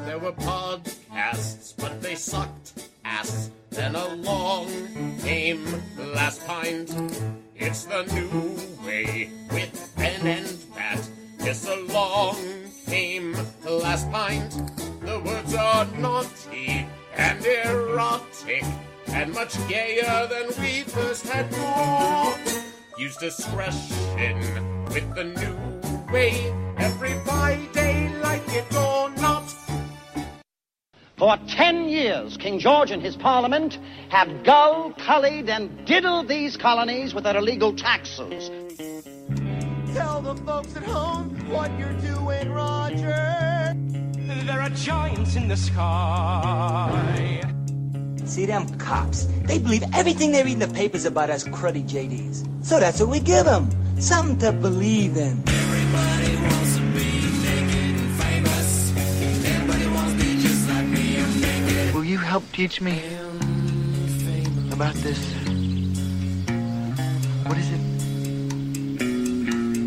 There were podcasts, but they sucked ass. Then along came Last Pint. It's the new way with Ben and Matt. Yes, along came Last Pint. The words are naughty and erotic and much gayer than we first had thought. Use discretion with the new way every Friday, like it or not. For 10 years, King George and his parliament have gulled, cullied, and diddled these colonies with their illegal taxes. Tell the folks at home what you're doing, Roger. There are giants in the sky. See, them cops, they believe everything they read in the papers about us cruddy JDs. So that's what we give them. Something to believe in. Everybody wants to be naked and famous. Everybody wants to be just like me and naked. Will you help teach me about this? What is it?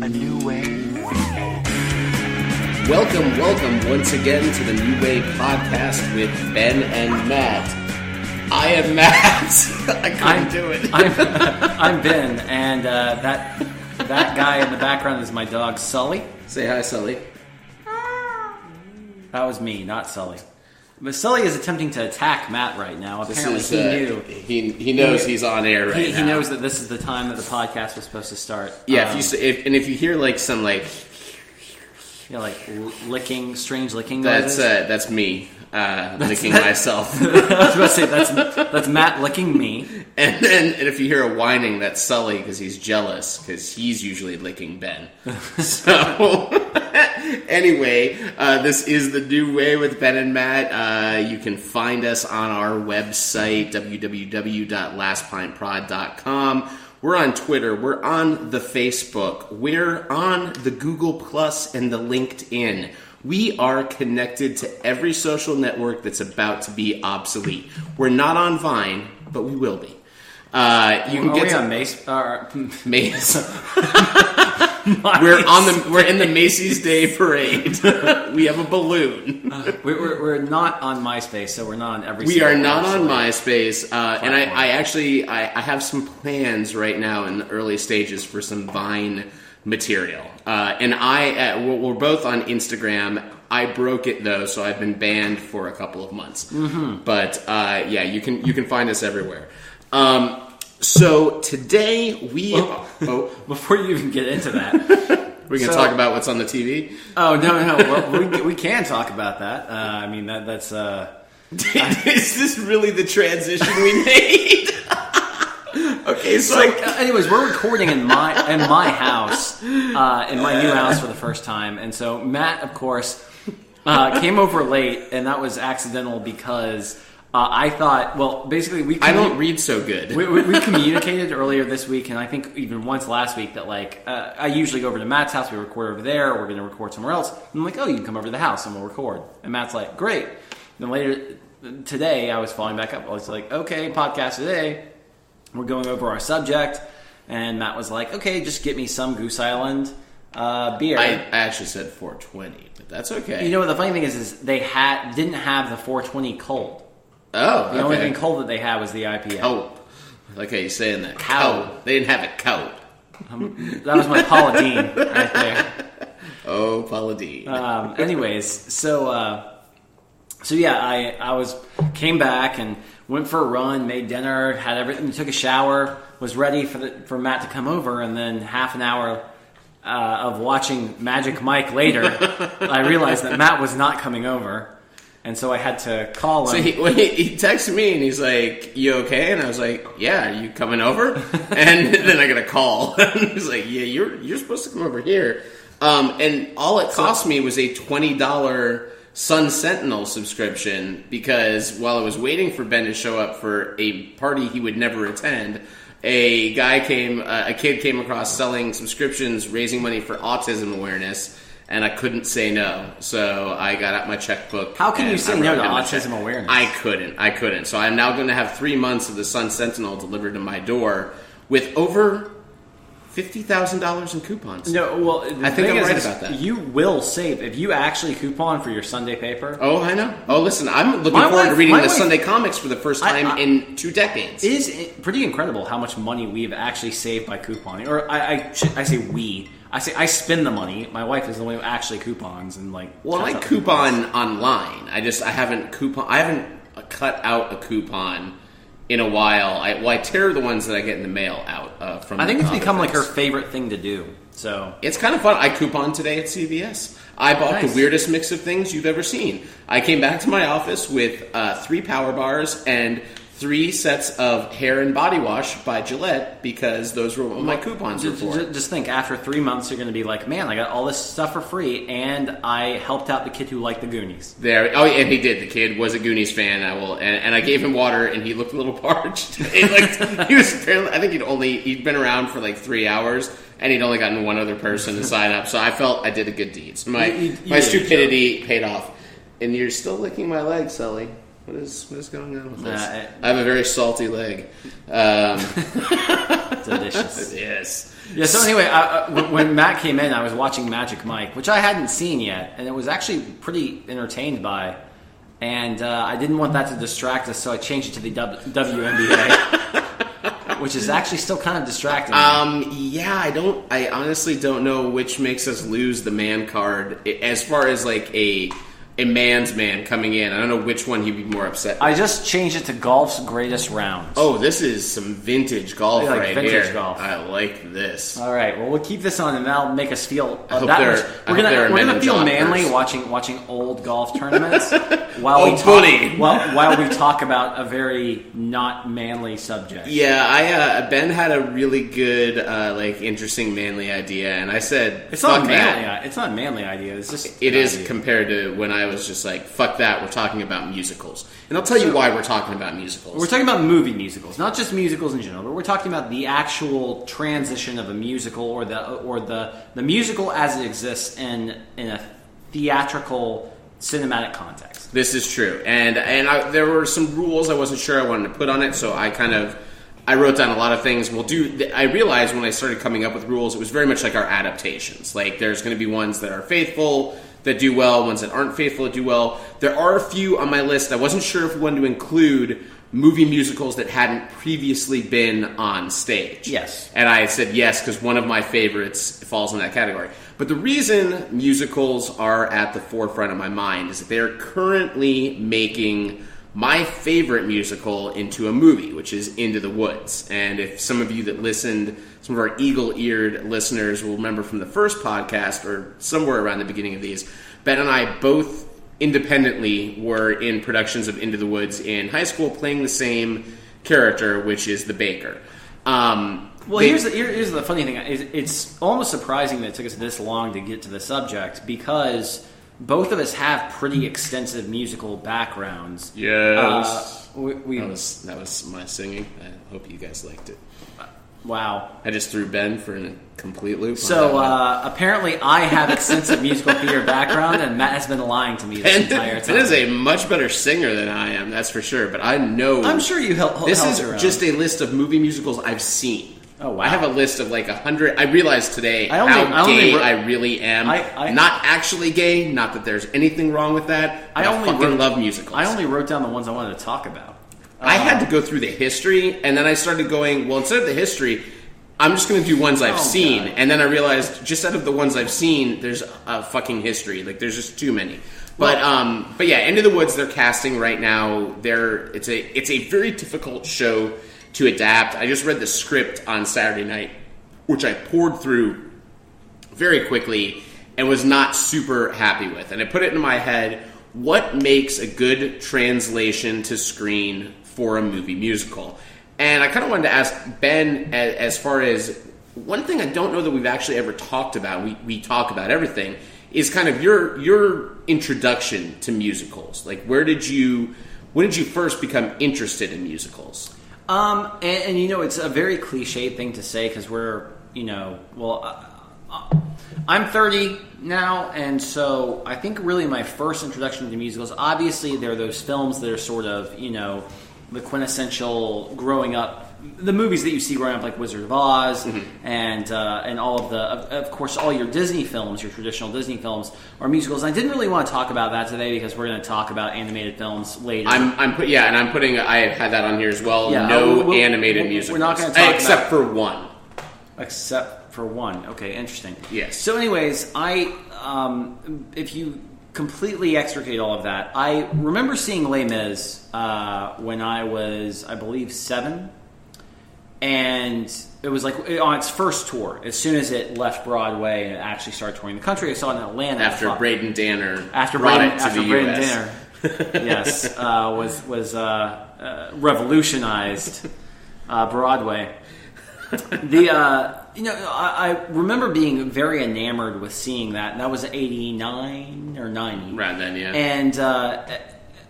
A new way? Welcome once again to the New Way podcast with Ben and Matt. I am Matt. I couldn't do it. I'm Ben, and that guy in the background is my dog Sully. Say hi, Sully. That was me, not Sully. But Sully is attempting to attack Matt right now. Apparently, he knew. He knows he's on air right now. He knows that this is the time that the podcast was supposed to start. Yeah, if you hear like some like licking, strange licking noises. That's me licking myself. I was about to say that's Matt licking me. And if you hear a whining, that's Sully because he's jealous because he's usually licking Ben. So anyway, this is the New Way with Ben and Matt. You can find us on our website www.lastpintprod.com. We're on Twitter. We're on the Facebook. We're on the Google Plus and the LinkedIn. We are connected to every social network that's about to be obsolete. We're not on Vine, but we will be. On Mace? Mace. We're in the Macy's Day Parade. We have a balloon. We're not on MySpace, so we're not on every. We are not on MySpace, and I have some plans right now in the early stages for some Vine material. And we're both on Instagram. I broke it though, so I've been banned for a couple of months. Mm-hmm. But yeah, you can find us everywhere. So today before you even get into that, we're going to talk about what's on the TV. Oh no! Well, we can talk about that. I mean that's. Is this really the transition we made? Okay, so anyways, we're recording in my house, in my new house for the first time, and so Matt, of course, came over late, and that was accidental because. I thought, well, basically, I don't read so good. we communicated earlier this week, and I think even once last week, that I usually go over to Matt's house, we record over there, or we're going to record somewhere else. And I'm like, oh, you can come over to the house and we'll record. And Matt's like, great. Then later today, I was following back up. I was like, okay, podcast today. We're going over our subject. And Matt was like, okay, just get me some Goose Island beer. I actually said 420, but that's okay. You know what the funny thing is they didn't have the 420 cold. Oh, the only thing cold that they had was the IPA. Oh, like how you saying that. Cow. They didn't have it cow. That was my Paula Deen right there. Oh, Paula Deen. Anyways, so yeah, I came back and went for a run, made dinner, had everything, took a shower, was ready for Matt to come over, and then half an hour of watching Magic Mike later, I realized that Matt was not coming over. And so I had to call him. So he texted me and he's like, you okay? And I was like, yeah, are you coming over? And then I got a call. He's like, yeah, you're supposed to come over here. And all it cost me was a $20 Sun Sentinel subscription because while I was waiting for Ben to show up for a party he would never attend, a kid came across selling subscriptions, raising money for autism awareness. And I couldn't say no, so I got out my checkbook. How can you say no to autism awareness? I couldn't. So I'm now going to have 3 months of the Sun Sentinel delivered to my door with over $50,000 in coupons. No, well, I think I'm right about that. You will save if you actually coupon for your Sunday paper. Oh, I know. Oh, listen, I'm looking forward to reading the Sunday comics for the first time in 2 decades. It is pretty incredible how much money we've actually saved by couponing. Or I say we. I spend the money. My wife is the one who actually coupons and like. Well, I coupon online. I haven't cut out a coupon in a while. I tear the ones that I get in the mail out from. I think it's become like her favorite thing to do. So it's kind of fun. I couponed today at CVS. I bought the weirdest mix of things you've ever seen. I came back to my office with 3 power bars and 3 sets of hair and body wash by Gillette because those were what my coupons were for. Just think, after 3 months, you're going to be like, man, I got all this stuff for free, and I helped out the kid who liked the Goonies. And he did. The kid was a Goonies fan. And I gave him water, and he looked a little parched. I think he'd been around for like 3 hours, and he'd only gotten one other person to sign up. So I felt I did a good deed. So my stupidity paid off. And you're still licking my leg, Sully. What is going on with this? I have a very salty leg. Delicious. Yes. Yeah, so anyway, when Matt came in, I was watching Magic Mike, which I hadn't seen yet, and it was actually pretty entertained by. And I didn't want that to distract us, so I changed it to the WNBA, which is actually still kind of distracting. I honestly don't know which makes us lose the man card as far as like a man's man coming in. I don't know which one he'd be more upset with. I just changed it to golf's greatest rounds. Oh, this is some vintage golf vintage here. Golf. I like this. All right, well, we'll keep this on, and that'll make us feel I hope that there- much. I hope there are We're men gonna in feel joggers. manly watching old golf tournaments while we talk about a very not manly subject. Yeah, Ben had a really good, interesting manly idea, and I said, It's fuck not that. manly. It's not a manly idea. It's just It an is idea. compared to when I was just like, fuck that, we're talking about musicals. And I'll tell you why we're talking about musicals. We're talking about movie musicals, not just musicals in general, but we're talking about the actual transition of a musical or the musical as it exists in a theatrical cinematic context. This is true. And there were some rules I wasn't sure I wanted to put on it, so I wrote down a lot of things. I realized when I started coming up with rules, it was very much like our adaptations. Like, there's going to be ones that are faithful, that do well, ones that aren't faithful, that do well. There are a few on my list. I wasn't sure if we wanted to include movie musicals that hadn't previously been on stage. Yes. And I said yes, because one of my favorites falls in that category. But the reason musicals are at the forefront of my mind is that they're currently making my favorite musical into a movie, which is Into the Woods. And if some of you that listened, some of our eagle-eared listeners will remember from the first podcast, or somewhere around the beginning of these, Ben and I both independently were in productions of Into the Woods in high school, playing the same character, which is the baker. Here's the funny thing. It's almost surprising that it took us this long to get to the subject, because both of us have pretty extensive musical backgrounds. Yes. That was my singing. I hope you guys liked it. Wow. I just threw Ben for a complete loop. So apparently I have extensive musical theater background, and Matt has been lying to me this entire time. Ben is a much better singer than I am, that's for sure. But I know... I'm sure you helped. This is just a list of movie musicals I've seen. Oh, wow. I have a list of like 100. I realized today how gay I really am. Not actually gay. Not that there's anything wrong with that. I fucking love musicals. I only wrote down the ones I wanted to talk about. I had to go through the history, and then I started going, well, instead of the history, I'm just going to do ones I've seen. God. And then I realized, just out of the ones I've seen, there's a fucking history. Like, there's just too many. But yeah, Into the Woods, they're casting right now. It's a very difficult show to adapt. I just read the script on Saturday night, which I poured through very quickly and was not super happy with. And I put it in my head, what makes a good translation to screen for a movie musical? And I kind of wanted to ask Ben, as far as one thing I don't know that we've actually ever talked about, we talk about everything, is kind of your introduction to musicals. Like, when did you first become interested in musicals? And it's a very cliche thing to say, because I'm 30 now, and so I think really my first introduction to musicals, obviously there are those films that are sort of, the quintessential growing up, the movies that you see growing up, like Wizard of Oz, and all of of course, all your Disney films, your traditional Disney films, are musicals. And I didn't really want to talk about that today because we're going to talk about animated films later. I had that on here as well. Yeah, Animated musicals. We're not going to talk except for one. Except for one. Okay, interesting. Yes. So, anyways, if you completely extricate all of that, I remember seeing Les Mis when I was, I believe, 7. And it was like on its first tour. As soon as it left Broadway and it actually started touring the country, I saw it in Atlanta. After Braden Danner brought it to the Braden US. Danner, yes, was revolutionized Broadway. I remember being very enamored with seeing that, and that was 89 or 90. Right then, yeah. And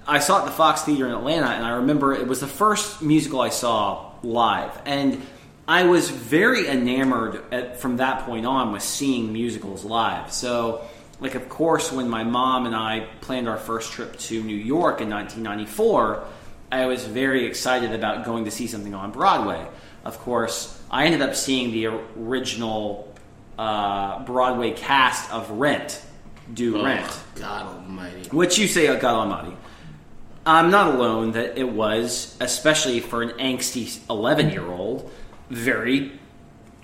I saw it at the Fox Theater in Atlanta, and I remember it was the first musical I saw live. And I was very enamored from that point on with seeing musicals live. So, like, of course, when my mom and I planned our first trip to New York in 1994, I was very excited about going to see something on Broadway. Of course, I ended up seeing the original Broadway cast of Rent do Rent. God almighty. Which you say, God almighty. I'm not alone that it was, especially for an angsty 11-year-old, very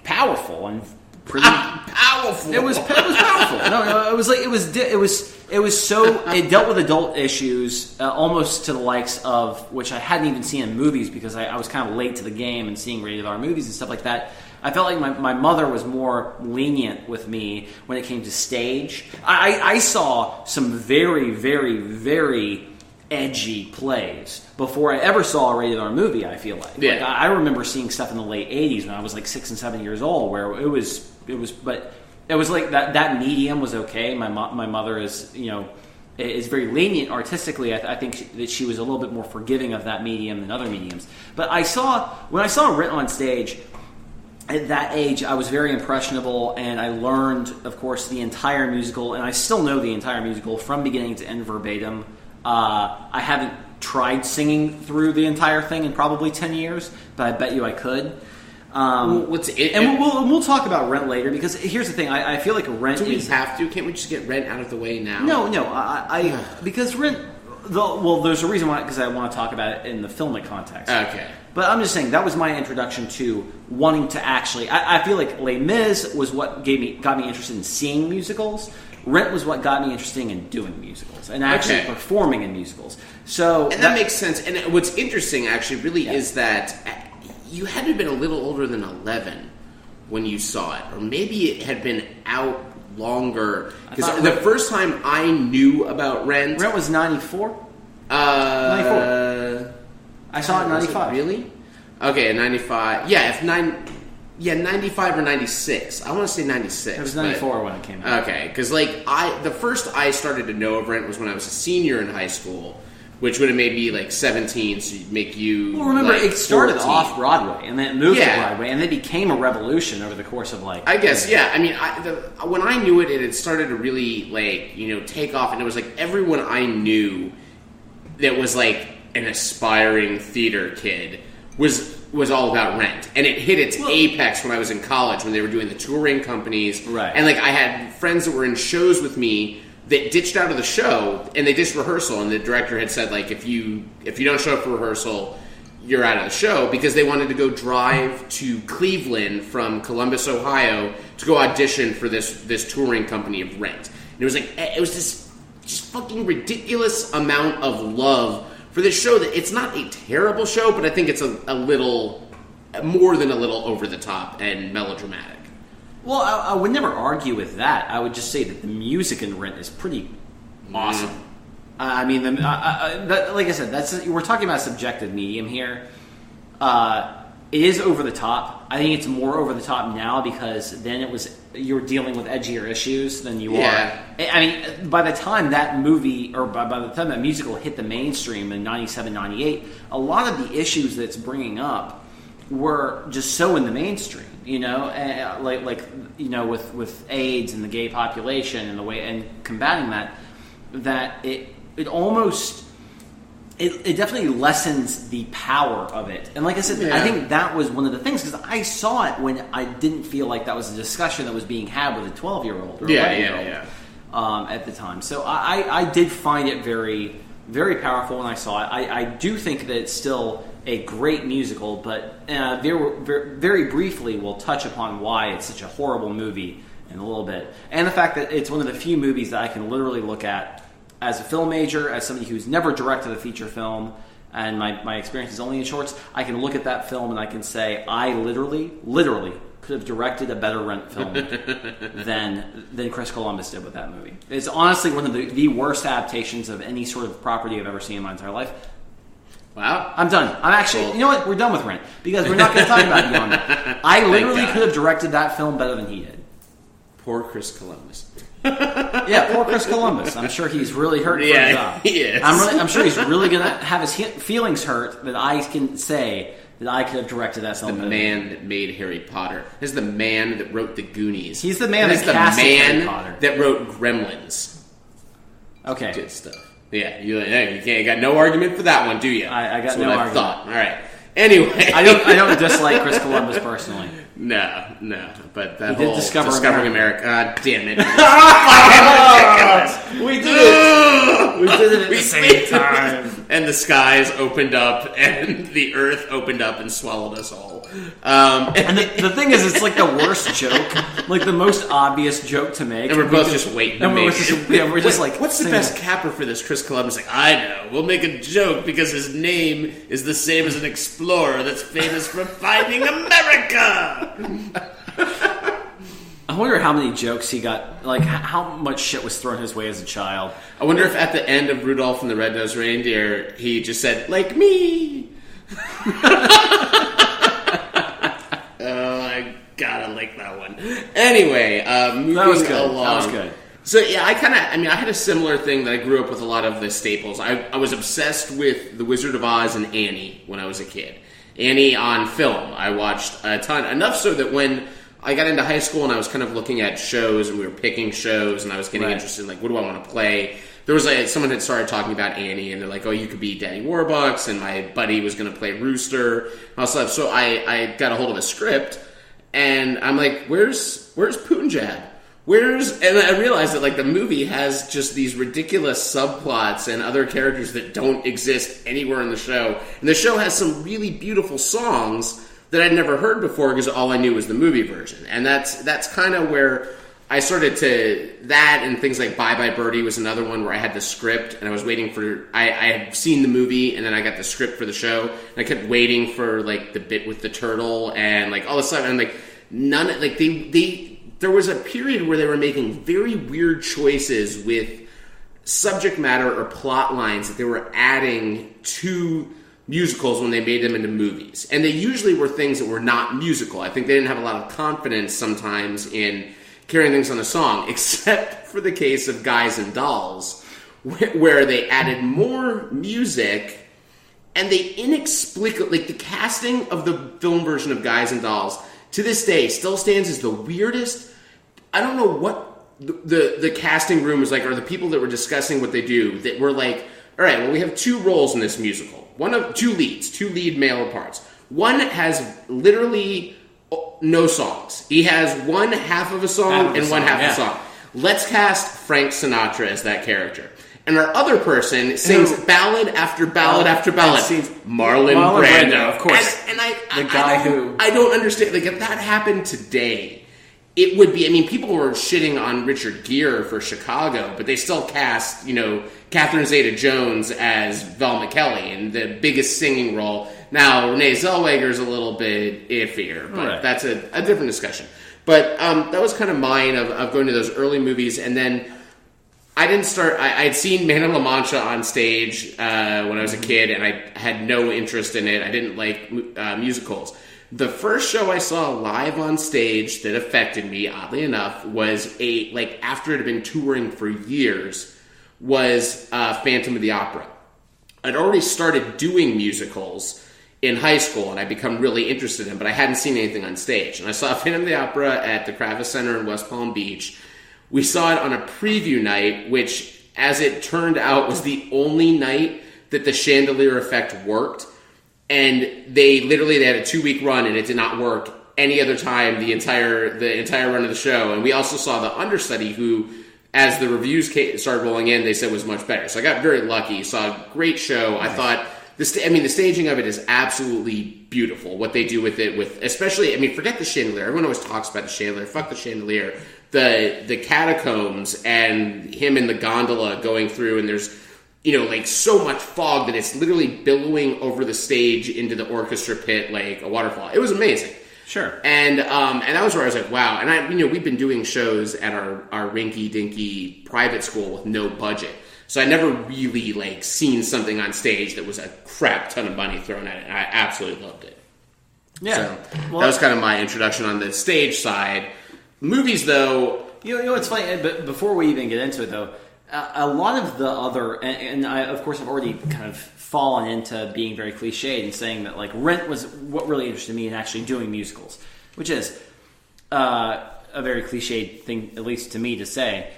powerful and pretty powerful. It was powerful. No, it was like it was so it dealt with adult issues almost to the likes of which I hadn't even seen in movies because I was kind of late to the game and seeing rated R movies and stuff like that. I felt like my mother was more lenient with me when it came to stage. I saw some very, very, very edgy plays before I ever saw a rated R movie. I feel like, yeah. Like I remember seeing stuff in the late '80s when I was like 6 and 7 years old, where it was, but it was like that medium was okay. My mother is is very lenient artistically. I think that she was a little bit more forgiving of that medium than other mediums. But when I saw Rent on stage. At that age, I was very impressionable, and I learned, of course, the entire musical, and I still know the entire musical from beginning to end verbatim. I haven't tried singing through the entire thing in probably 10 years, but I bet you I could. We'll talk about Rent later, because here's the thing. I feel like Rent Do we have to? Can't we just get Rent out of the way now? No. Because Rent... there's a reason why, because I want to talk about it in the filmic context. Okay. But I'm just saying, that was my introduction to wanting to actually... I feel like Les Mis was what got me interested in seeing musicals. Rent was what got me interested in doing musicals and actually performing in musicals. So that makes sense. And what's interesting, actually, really is that you had to have been a little older than 11 when you saw it. Or maybe it had been out longer. Because the first time I knew about Rent... Rent was 94? 94. I saw it in 95. Really? Okay, 95. Yeah, 95 or 96. I want to say 96. It was 94 when it came out. Okay, because the first I started to know of Rent was when I was a senior in high school, which would have made me like 17, so you'd make you. Well, remember, like, it started 14. off Broadway, and then it moved to Broadway, and it became a revolution over the course of I guess, yeah. I mean, when I knew it, it had started to really take off, and it was like everyone I knew that was like an aspiring theater kid was all about Rent, and it hit its apex when I was in college when they were doing the touring companies, right? And I had friends that were in shows with me that ditched out of the show, and they ditched rehearsal, and the director had said if you don't show up for rehearsal, you're out of the show, because they wanted to go drive to Cleveland from Columbus, Ohio, to go audition for this touring company of Rent. And it was this just fucking ridiculous amount of love for this show that it's not a terrible show, but I think it's a little more than a little over the top and melodramatic. Well, I would never argue with that. I would just say that the music in Rent is pretty awesome. I mean, like I said, we're talking about a subjective medium here. It is over the top. I think it's more over the top now because then you were dealing with edgier issues than you are. I mean, by the time that movie, or by the time that musical hit the mainstream in 97, 98, a lot of the issues that it's bringing up were just so in the mainstream, with AIDS and the gay population and the way and combating that it almost it definitely lessens the power of it. And like I said, I think that was one of the things, because I saw it when I didn't feel like that was a discussion that was being had with a 12-year-old or a 11-year-old at the time. So I did find it very, very powerful when I saw it. I do think that it's still a great musical, but very briefly we'll touch upon why it's such a horrible movie in a little bit. And the fact that it's one of the few movies that I can literally look at as a film major, as somebody who's never directed a feature film, and my experience is only in shorts, I can look at that film and I can say, I literally could have directed a better Rent film than Chris Columbus did with that movie. It's honestly one of the worst adaptations of any sort of property I've ever seen in my entire life. Wow. I'm done. I'm actually, you know what? We're done with Rent, because we're not going to talk about it beyond that. I literally could have directed that film better than he did. Poor Chris Columbus. Yeah, poor Chris Columbus. I'm sure he's really hurt for the job. He is. I'm sure he's really going to have his feelings hurt that I can say that I could have directed that film. The man that made Harry Potter. This is the man that wrote The Goonies. He's the man that cast Harry Potter. That wrote Gremlins. Okay. Good stuff. Yeah, you got no argument for that one, do you? I got That's no what argument. I thought. All right. Anyway, I don't dislike Chris Columbus personally. No, but that he whole did discovering America. God damn it! We did it. We did it at the same time. And the skies opened up, and the earth opened up and swallowed us all. And the thing is, it's like the worst joke, like the most obvious joke to make. And we're both just waiting to make it. We're just like, what's the best capper for this? Chris Columbus, like, I know. We'll make a joke because his name is the same as an explorer that's famous for finding America. I wonder how many jokes he got, like how much shit was thrown his way as a child. I wonder if at the end of Rudolph and the Red-Nosed Reindeer, he just said, like me. I gotta like that one. Anyway, moving that was good. along. That was good. So yeah, I had a similar thing that I grew up with a lot of the staples. I was obsessed with The Wizard of Oz and Annie when I was a kid. Annie on film. I watched a ton. Enough so that when I got into high school and I was kind of looking at shows and we were picking shows and I was getting interested in, like, what do I want to play? There was someone had started talking about Annie and they're like, oh, you could be Daddy Warbucks, and my buddy was going to play Rooster. So I got a hold of a script and I'm like, where's Punjab? And I realized that, like, the movie has just these ridiculous subplots and other characters that don't exist anywhere in the show. And the show has some really beautiful songs that I'd never heard before because all I knew was the movie version. And that's kind of where I started to... That and things like Bye Bye Birdie was another one where I had the script and I was waiting for... I had seen the movie and then I got the script for the show. And I kept waiting for, like, the bit with the turtle and, like, all this stuff. And, like, there was a period where they were making very weird choices with subject matter or plot lines that they were adding to musicals when they made them into movies. And they usually were things that were not musical. I think they didn't have a lot of confidence sometimes in carrying things on a song, except for the case of Guys and Dolls, where they added more music and they inexplicably... Like, the casting of the film version of Guys and Dolls to this day still stands as the weirdest... I don't know what the casting room was like, or the people that were discussing what they do, that were like, all right, well, we have two roles in this musical. Two lead male parts. One has literally no songs. He has one half of a song and one half of a song. Let's cast Frank Sinatra as that character. And our other person sings ballad after ballad after ballad. Marlon Brando, of course. And I don't understand. Like, if that happened today, it would be... I mean, people were shitting on Richard Gere for Chicago, but they still cast, Catherine Zeta-Jones as Velma Kelly in the biggest singing role. Now, Renee Zellweger's a little bit iffier, but that's a different discussion. But that was kind of mine of going to those early movies, and then I didn't start... I'd seen Man of La Mancha on stage when I was a kid, and I had no interest in it. I didn't like musicals. The first show I saw live on stage that affected me, oddly enough, was after it had been touring for years, was Phantom of the Opera. I'd already started doing musicals in high school, and I'd become really interested in, but I hadn't seen anything on stage. And I saw Phantom of the Opera at the Kravis Center in West Palm Beach. We saw it on a preview night, which, as it turned out, was the only night that the chandelier effect worked, and they had a 2-week run and it did not work any other time the entire run of the show. And we also saw the understudy who, as the reviews started rolling in, they said was much better. So I got very lucky. Saw a great show. Nice. I thought the staging of it is absolutely beautiful. What they do with it, especially, forget the chandelier. Everyone always talks about the chandelier. Fuck the chandelier. The catacombs and him in the gondola going through, and there's so much fog that it's literally billowing over the stage into the orchestra pit like a waterfall. It was amazing. Sure. And that was where I was like, wow. And we've been doing shows at our rinky-dinky private school with no budget. So I never really seen something on stage that was a crap ton of money thrown at it. And I absolutely loved it. Yeah. So that was kind of my introduction on the stage side. Movies, though. You know what's funny? But before we even get into it, though, a lot of the other, and I, of course, I've already kind of fallen into being very cliched and saying that Rent was what really interested me in actually doing musicals, which is a very cliched thing, at least to me, to say.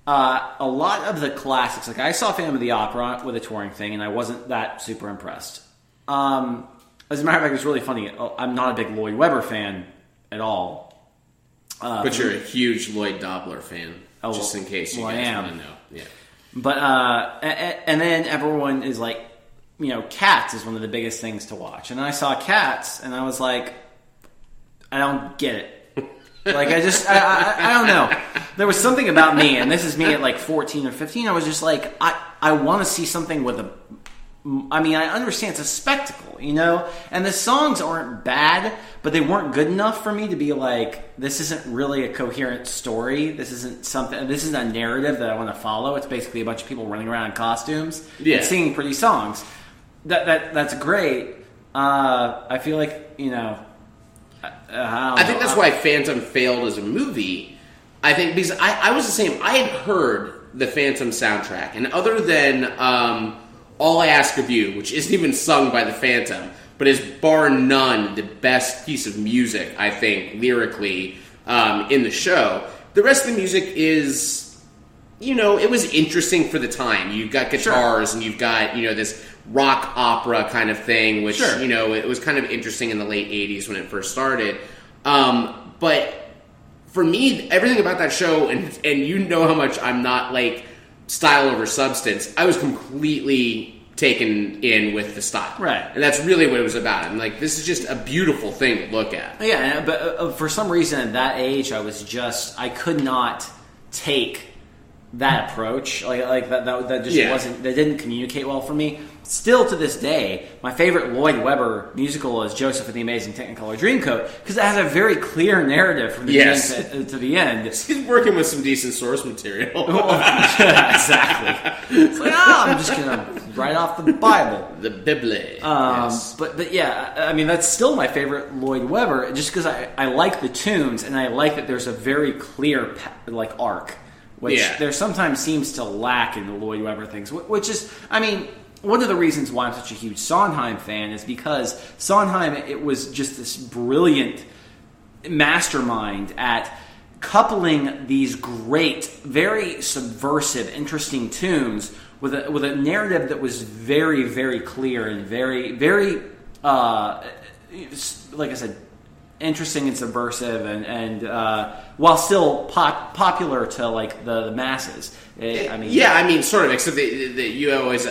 A lot of the classics, I saw Phantom of the Opera with a touring thing, and I wasn't that super impressed. As a matter of fact, it's really funny. I'm not a big Lloyd Webber fan at all. But you're a huge Lloyd Dobler fan, just in case you guys want to know. Yeah. But and then everyone is like, Cats is one of the biggest things to watch, and I saw Cats, and I was like, I don't get it. I don't know. There was something about me, and this is me at 14 or 15. I was just like, I want to see something with a. I understand it's a spectacle, and the songs aren't bad, but they weren't good enough for me to be like, this isn't really a coherent story. This isn't a narrative that I want to follow. It's basically a bunch of people running around in costumes and singing pretty songs. That's great. I feel like, I think that's why Phantom failed as a movie. I think because I was the same. I had heard the Phantom soundtrack, and other than All I Ask of You, which isn't even sung by the Phantom, but is bar none the best piece of music, I think, lyrically, in the show. The rest of the music is, it was interesting for the time. You've got guitars, and you've got, this rock opera kind of thing, which, it was kind of interesting in the late 80s when it first started. But for me, everything about that show, and how much I'm not style over substance, I was completely taken in with the style. Right. And that's really what it was about. I'm like, this is just a beautiful thing to look at. Yeah, but for some reason at that age, I could not take that approach. That just wasn't, that didn't communicate well for me. Still to this day, my favorite Lloyd Webber musical is Joseph and the Amazing Technicolor Dreamcoat, because it has a very clear narrative from the beginning to the end. He's working with some decent source material. Exactly. It's like, I'm just going to write off the Bible. The Bible. Yes. But yeah, that's still my favorite Lloyd Webber, just because I like the tunes, and I like that there's a very clear arc, which there sometimes seems to lack in the Lloyd Webber things, which is, one of the reasons why I'm such a huge Sondheim fan is because Sondheim, it was just this brilliant mastermind at coupling these great, very subversive, interesting tunes with a narrative that was very, very clear and very, very, like I said, interesting and subversive, and while still popular to the masses. Sort of. Except that you always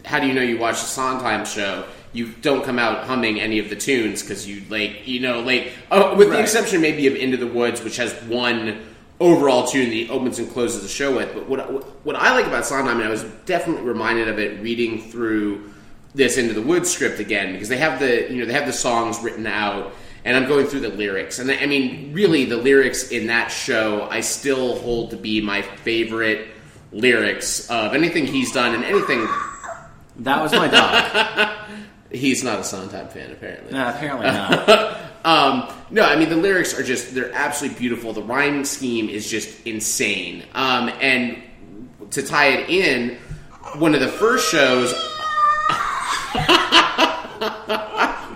how do you know you watch the Sondheim show? You don't come out humming any of the tunes because with the exception maybe of Into the Woods, which has one overall tune that he opens and closes the show with. But what I like about Sondheim, and I was definitely reminded of it reading through this Into the Woods script again, because they have the songs written out. And I'm going through the lyrics. And really, the lyrics in that show, I still hold to be my favorite lyrics of anything he's done and anything. That was my dog. He's not a Sondheim fan, apparently. No, apparently not. The lyrics are they're absolutely beautiful. The rhyme scheme is just insane. And to tie it in, one of the first shows.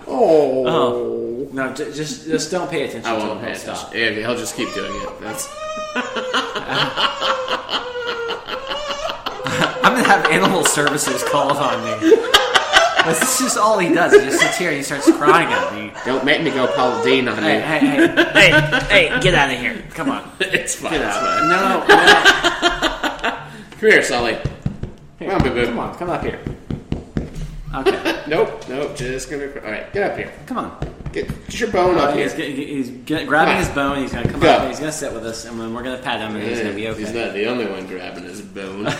Oh. No, just don't pay attention. I won't pay attention. Stop. Yeah, he'll just keep doing it. That's. I'm gonna have animal services called on me. This is just all he does. He just sits here and he starts crying at me. Don't make me go Paula Dean on you. Hey, get out of here. Come on. It's fine. Get It's out. fine. No. Come here, Sully. Come on, boo-boo. Come on, come up here. Okay. Nope. Just gonna. All right, get up here. Come on. Get your bone up here. He's grabbing his bone. He's gonna come up. He's gonna sit with us, and then we're gonna pat him, and he's gonna be okay. He's not the only one grabbing his bone. To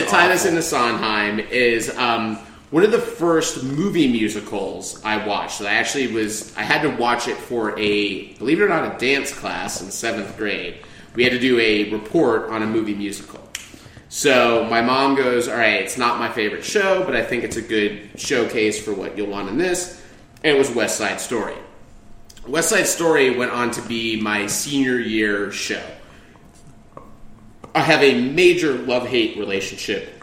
tie this into Sondheim is one of the first movie musicals I watched. I had to watch it for believe it or not, a dance class in 7th grade. We had to do a report on a movie musical. So my mom goes, all right, it's not my favorite show, but I think it's a good showcase for what you'll want in this. And it was West Side Story. West Side Story went on to be my senior year show. I have a major love-hate relationship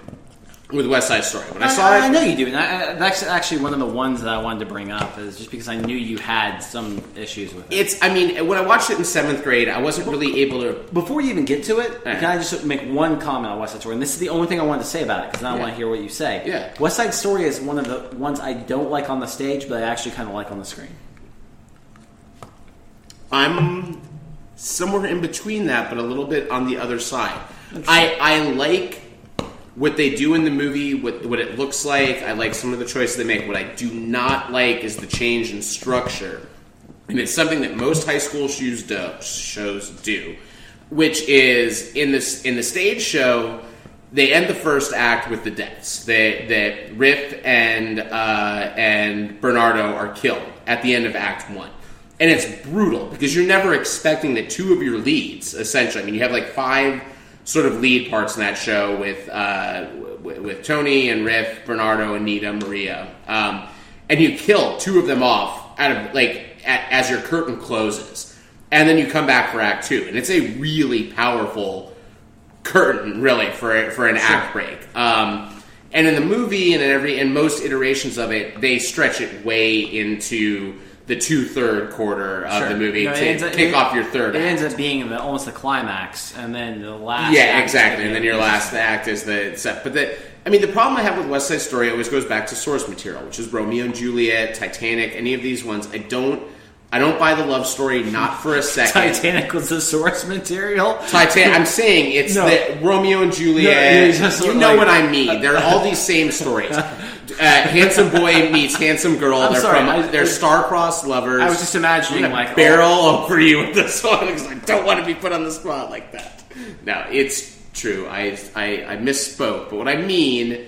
with West Side Story. When I saw it... I know you do. And that's actually one of the ones that I wanted to bring up, is just because I knew you had some issues with it. When I watched it in 7th grade, I wasn't really able to... Before you even get to it, can I just make one comment on West Side Story? And this is the only thing I wanted to say about it, because I want to hear what you say. Yeah. West Side Story is one of the ones I don't like on the stage, but I actually kind of like on the screen. I'm somewhere in between that, but a little bit on the other side. I like what they do in the movie, what it looks like. I like some of the choices they make. What I do not like is the change in structure. And it's something that most high school shows do, which is in the stage show, they end the first act with the deaths. That Riff and Bernardo are killed at the end of Act 1. And it's brutal, because you're never expecting that two of your leads, essentially. I mean, you have like 5 sort of lead parts in that show with Tony and Riff, Bernardo, Anita, Maria. And you kill 2 of them off as your curtain closes. And then you come back for Act 2. And it's a really powerful curtain, really, for an act break. And in the movie and in most iterations of it, they stretch it way into the 2/3 quarter of the movie to kick off your third act. It ends up being almost the climax, and then the last act. Exactly. And then your last act is the set. But the problem I have with West Side Story always goes back to source material, which is Romeo and Juliet, Titanic, any of these ones. I don't buy the love story, not for a second. Titanic was the source material? I'm saying it's the Romeo and Juliet. You know what I mean. There are all these same stories. Handsome boy meets handsome girl. They're star-crossed lovers. I was just imagining barrel over you with this one because I don't want to be put on the spot like that. No, it's true. I misspoke. But what I mean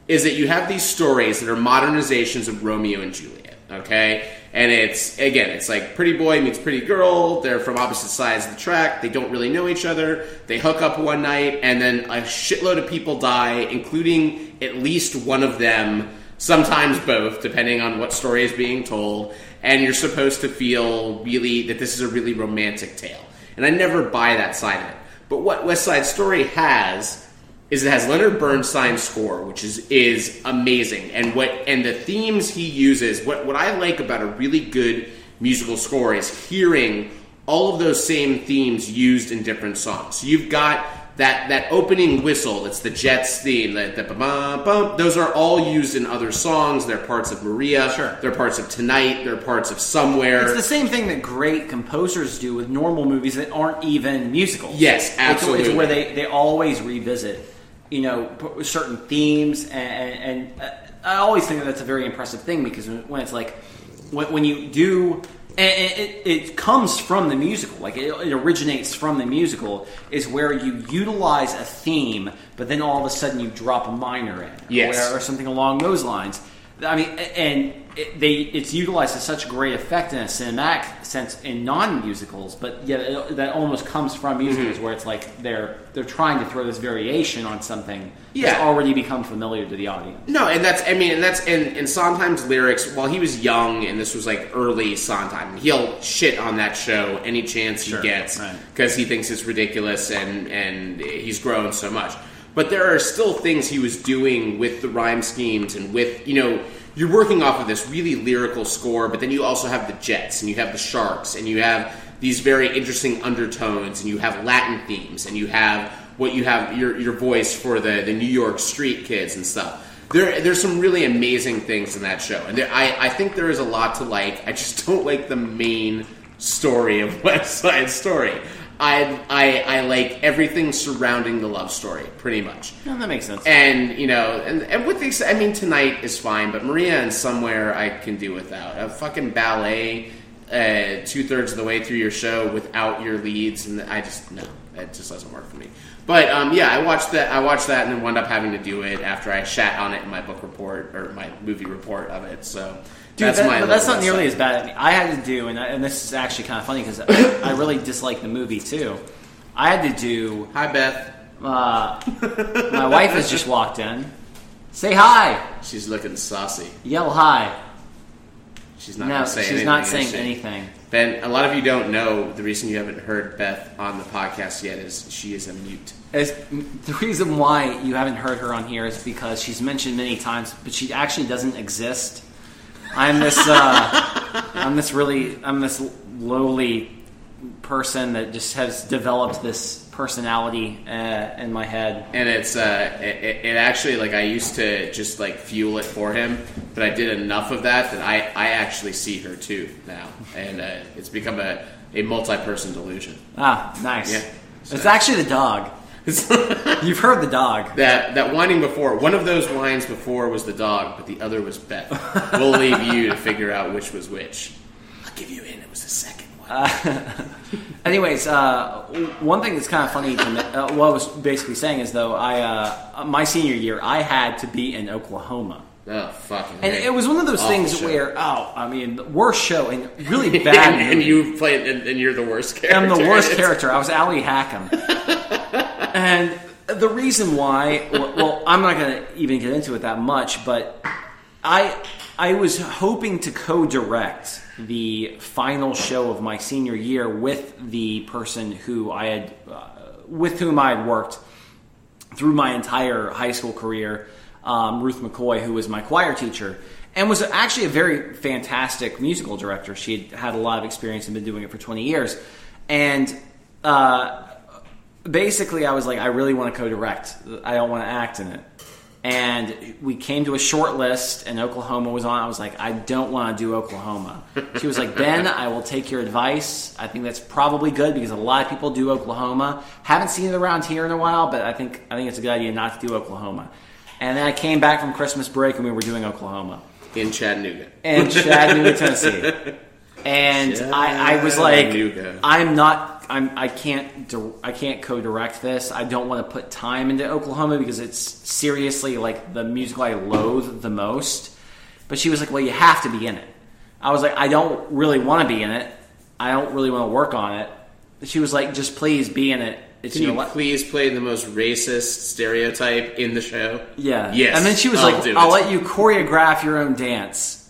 is that you have these stories that are modernizations of Romeo and Juliet. Okay? And it's like pretty boy meets pretty girl. They're from opposite sides of the track. They don't really know each other. They hook up one night, and then a shitload of people die, including at least one of them, sometimes both, depending on what story is being told. And you're supposed to feel really that this is a really romantic tale. And I never buy that side of it. But what West Side Story has is it has Leonard Bernstein's score, which is amazing, and the themes he uses. What I like about a really good musical score is hearing all of those same themes used in different songs. So you've got that opening whistle, that's the Jets theme, the bum. Those are all used in other songs. They're parts of Maria. Sure. They're parts of Tonight. They're parts of Somewhere. It's the same thing that great composers do with normal movies that aren't even musicals. Yes, absolutely. It's where they always revisit, certain themes, and I always think that's a very impressive thing, because when it's like when you do. And it comes from the musical, like it originates from the musical, is where you utilize a theme, but then all of a sudden you drop a minor in, yes, or something along those lines. I mean, and it's utilized to such great effect in a cinematic sense in non-musicals, but yet that almost comes from musicals, where it's like they're trying to throw this variation on something that's already become familiar to the audience. No, and that's in Sondheim's lyrics. While he was young, and this was like early Sondheim, he'll shit on that show any chance he gets, because he thinks it's ridiculous, and he's grown so much. But there are still things he was doing with the rhyme schemes, and with, you're working off of this really lyrical score, but then you also have the Jets, and you have the Sharks, and you have these very interesting undertones, and you have Latin themes, and you have what you have your voice for the New York street kids and stuff. There's some really amazing things in that show, and I think there is a lot to like. I just don't like the main story of West Side Story. I like everything surrounding the love story, pretty much. No, that makes sense. And, you know, and with the, I mean, Tonight is fine, but Maria and Somewhere I can do without. A fucking ballet 2/3 of the way through your show without your leads, and it just doesn't work for me. But, yeah, I watched that and then wound up having to do it after I shat on it in my book report, or my movie report of it, so... Dude, that's not nearly as bad. I had to do, and this is actually kind of funny because I really dislike the movie too. I had to do. Hi, Beth. My wife has just walked in. Say hi. She's looking saucy. Yell hi. She's not. She's not saying anything. Ben, a lot of you don't know the reason you haven't heard Beth on the podcast yet is she is a mute. The reason why you haven't heard her on here is because she's mentioned many times, but she actually doesn't exist. I'm this lowly person that just has developed this personality in my head. And it actually, like, I used to just, like, fuel it for him, but I did enough of that I actually see her, too, now. And it's become a multi-person delusion. Ah, nice. Yeah. It's actually the dog. You've heard the dog. That whining before. One of those whines before was the dog, but the other was Beth. We'll leave you to figure out which was which. I'll give you in. It was the second one. Anyways, one thing that's kind of funny to me, what I was basically saying is, though, my senior year, I had to be in Oklahoma. Oh, fucking And it was one of those things where, the worst show and really bad and you played, and you're the worst character. I'm the worst character. I was Allie Hackham. And the reason why, well, I'm not going to even get into it that much, but I was hoping to co-direct the final show of my senior year with the person who with whom I had worked through my entire high school career, Ruth McCoy, who was my choir teacher, and was actually a very fantastic musical director. She had a lot of experience and been doing it for 20 years. And basically, I was like, I really want to co-direct. I don't want to act in it. And we came to a short list, and Oklahoma was on. I was like, I don't want to do Oklahoma. She was like, Ben, I will take your advice. I think that's probably good because a lot of people do Oklahoma. Haven't seen it around here in a while, but I think it's a good idea not to do Oklahoma. And then I came back from Christmas break, and we were doing Oklahoma. In Chattanooga. In Chattanooga, Tennessee. And I was like, I can't co-direct this. I don't want to put time into Oklahoma because it's seriously like the musical I loathe the most. But she was like, well, you have to be in it. I was like, I don't really want to be in it. I don't really want to work on it. She was like, just please be in it. Can you please play the most racist stereotype in the show? Yeah. Yes. And then she was like, I'll let you choreograph your own dance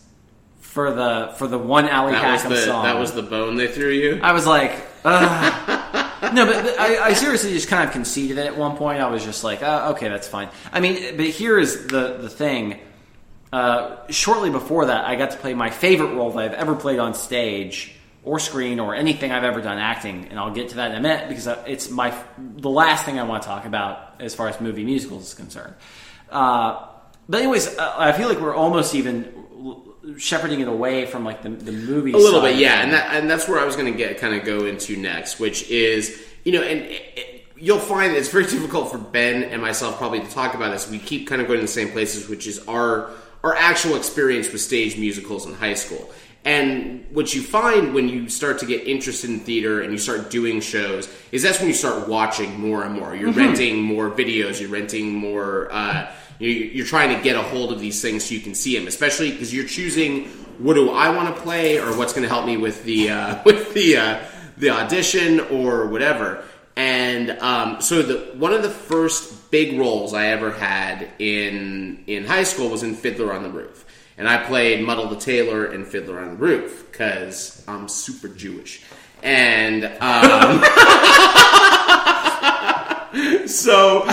for the one Allie Hackham song. That was the bone they threw you? I was like, no, but I seriously just kind of conceded it at one point. I was just like, okay, that's fine. I mean, but here is the thing. Shortly before that, I got to play my favorite role that I've ever played on stage or screen or anything I've ever done acting, and I'll get to that in a minute because it's the last thing I want to talk about as far as movie musicals is concerned. But anyways, I feel like we're almost even shepherding it away from like the movie a little side. bit, yeah, and that's where I was going to go into next, which is, you know, and you'll find it's very difficult for Ben and myself probably to talk about this. We keep kind of going to the same places, which is our actual experience with stage musicals in high school. And what you find when you start to get interested in theater and you start doing shows is that's when you start watching more and more. You're renting more videos. You're renting more. You're trying to get a hold of these things so you can see them, especially because you're choosing what do I want to play or what's going to help me with the audition or whatever. And so one of the first big roles I ever had in high school was in Fiddler on the Roof. And I played Muddle the Tailor in Fiddler on the Roof because I'm super Jewish. And so,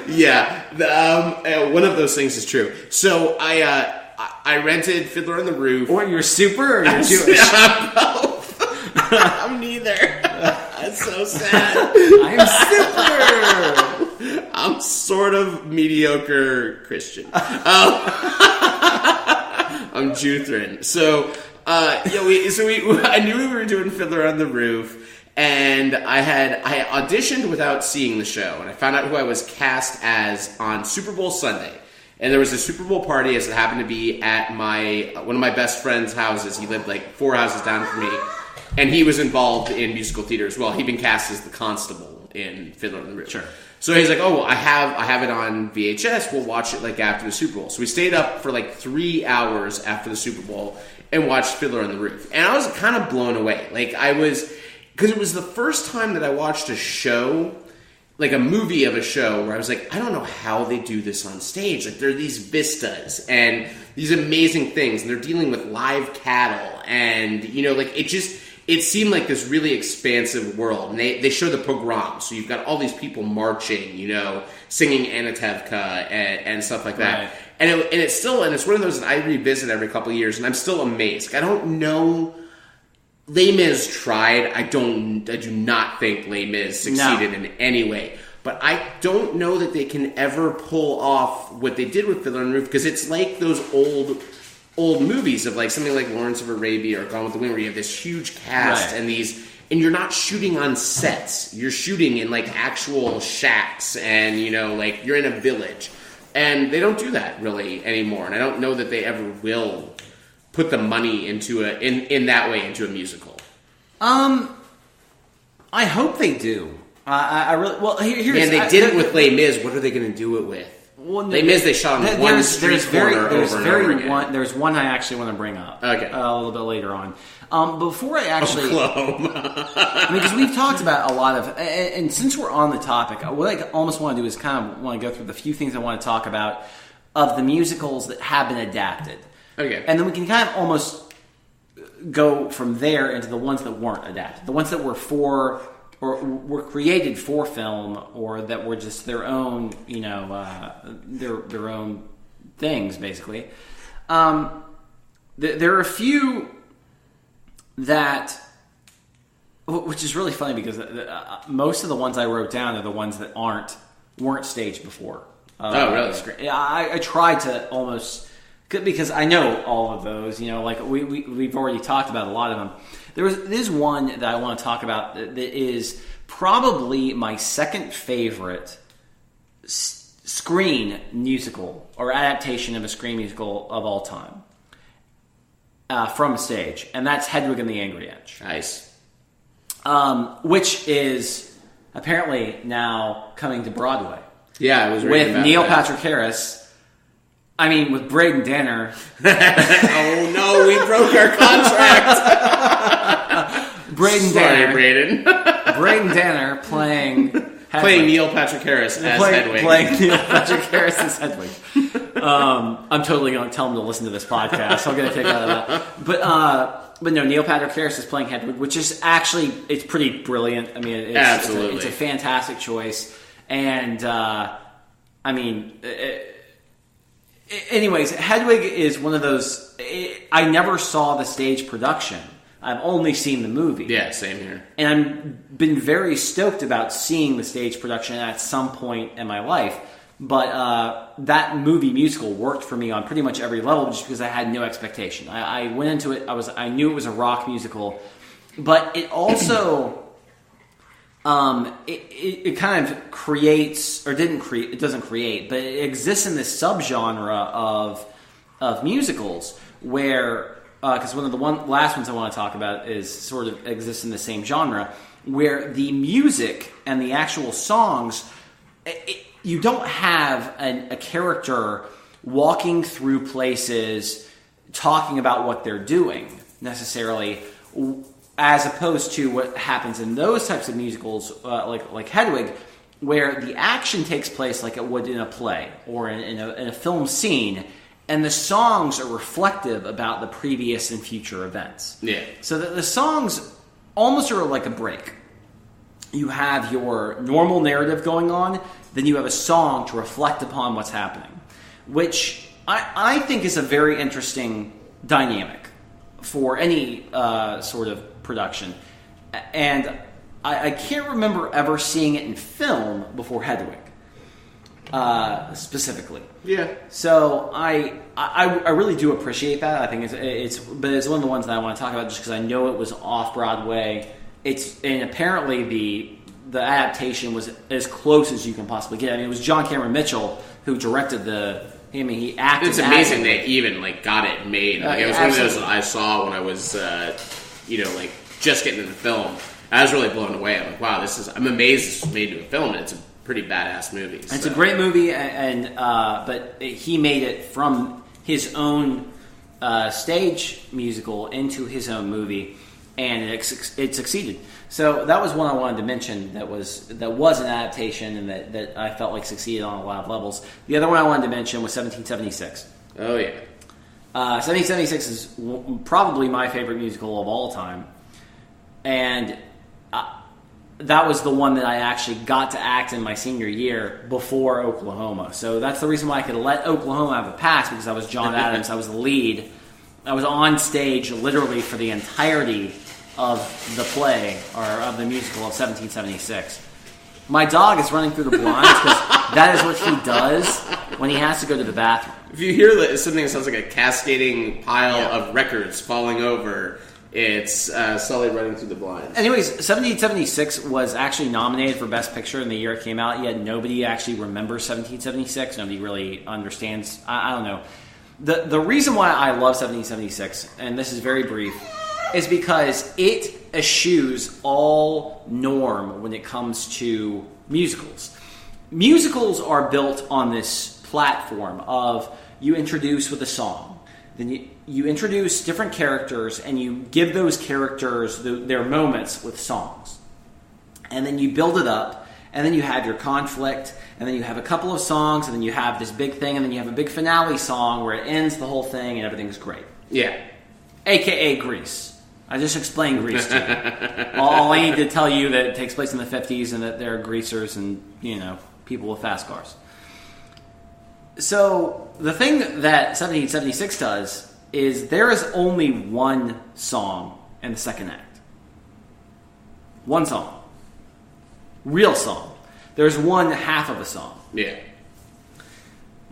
yeah, one of those things is true. So I rented Fiddler on the Roof. Or you're super or you're Jewish? I'm both. I'm neither. That's so sad. I'm simpler. I'm sort of mediocre Christian. I'm Jutheran. So, I knew we were doing Fiddler on the Roof, and I auditioned without seeing the show, and I found out who I was cast as on Super Bowl Sunday. And there was a Super Bowl party, as it happened to be at one of my best friend's houses. He lived like 4 houses down from me, and he was involved in musical theater as well. He'd been cast as the constable in Fiddler on the Roof. Sure. So he's like, "Oh, I have it on VHS. We'll watch it like after the Super Bowl." So we stayed up for like 3 hours after the Super Bowl and watched Fiddler on the Roof. And I was kind of blown away. Because it was the first time that I watched a show, like a movie of a show, where I was like, I don't know how they do this on stage. Like, there are these vistas and these amazing things, and they're dealing with live cattle, and, it seemed like this really expansive world. And they show the pogrom, so you've got all these people marching, singing Anatevka and stuff like that. Right. And it's one of those that I revisit every couple of years, and I'm still amazed. I don't know. Les Mis tried. I do not think Les Mis succeeded in any way. But I don't know that they can ever pull off what they did with Fiddler on the Roof, because it's like those old movies of like something like Lawrence of Arabia or Gone with the Wind, where you have this huge cast and you're not shooting on sets. You're shooting in like actual shacks, and like you're in a village. And they don't do that really anymore. And I don't know that they ever will put the money into in that way into a musical. I hope they do. I really here's. And they did it with Les Mis. What are they going to do it with? Well, Les Mis, they shot on one street corner over and over again. There's one I actually want to bring up. Okay, a little bit later on. Before I actually, because we've talked about a lot of, and since we're on the topic, what I almost want to do is kind of want to go through the few things I want to talk about of the musicals that have been adapted. Okay. And then we can kind of almost go from there into the ones that weren't adapted. The ones that were were created for film, or that were just their own, their own things, basically. There are a few that, which is really funny, because most of the ones I wrote down are the ones that weren't staged before. Oh, really? Yeah, I tried to almost... Because I know all of those, like we've already talked about a lot of them. There's one that I want to talk about that is probably my second favorite screen musical or adaptation of a screen musical of all time from stage, and that's Hedwig and the Angry Inch. Nice. Which is apparently now coming to Broadway. Yeah, I was reading with Neil Patrick Harris. I mean, with Braden Danner. Oh no, we broke our contract. Braden Danner playing Neil Patrick Harris as Hedwig. Playing Neil Patrick Harris as Hedwig. I'm totally going to tell him to listen to this podcast. I'll get a kick out of that. But no, Neil Patrick Harris is playing Hedwig, which is actually, it's pretty brilliant. I mean, absolutely, it's a fantastic choice, and anyways, Hedwig is one of those... I never saw the stage production. I've only seen the movie. Yeah, same here. And I've been very stoked about seeing the stage production at some point in my life. But that movie musical worked for me on pretty much every level, just because I had no expectation. I went into it, I knew it was a rock musical. But it also... it kind of creates, or it doesn't create, but it exists in this subgenre of musicals where, because one of the last ones I want to talk about is sort of exists in the same genre, where the music and the actual songs, you don't have a character walking through places talking about what they're doing necessarily, as opposed to what happens in those types of musicals, like Hedwig, where the action takes place like it would in a play or in a film scene, and the songs are reflective about the previous and future events. Yeah. So the songs almost are like a break. You have your normal narrative going on, then you have a song to reflect upon what's happening, which I think is a very interesting dynamic for any sort of production. And I can't remember ever seeing it in film before Hedwig, specifically. Yeah. So I really do appreciate that. I think it's one of the ones that I want to talk about just because I know it was off Broadway. And apparently the adaptation was as close as you can possibly get. I mean, it was John Cameron Mitchell who directed he acted. It's amazing they even got it made. It was one of those that I saw when I was, just getting into film. I was really blown away. I'm like, wow, I'm amazed this was made into a film, and it's a pretty badass movie. It's a great movie, but he made it from his own stage musical into his own movie, and it succeeded. So that was one I wanted to mention that was an adaptation and that I felt like succeeded on a lot of levels. The other one I wanted to mention was 1776. Oh, yeah. 1776 is probably my favorite musical of all time. And that was the one that I actually got to act in my senior year before Oklahoma. So that's the reason why I could let Oklahoma have a pass, because I was John Adams. I was the lead. I was on stage literally for the entirety of the play, or of the musical of 1776. My dog is running through the blinds because that is what he does when he has to go to the bathroom. If you hear something that sounds like a cascading pile of records falling over, it's Sully running through the blinds. Anyways, 1776 was actually nominated for Best Picture in the year it came out, yet nobody actually remembers 1776. Nobody really understands. I don't know. The reason why I love 1776, and this is very brief, is because it eschews all norm when it comes to musicals. Musicals are built on this platform of you introduce with a song. Then you introduce different characters, and you give those characters their moments with songs. And then you build it up, and then you have your conflict, and then you have a couple of songs, and then you have this big thing, and then you have a big finale song where it ends the whole thing, and everything's great. Yeah. AKA Grease. I just explained Grease to you. All I need to tell you that it takes place in the 50s and that there are greasers and, people with fast cars. So the thing that 1776 does is there is only one song in the second act. One song. Real song. There's one half of a song. Yeah.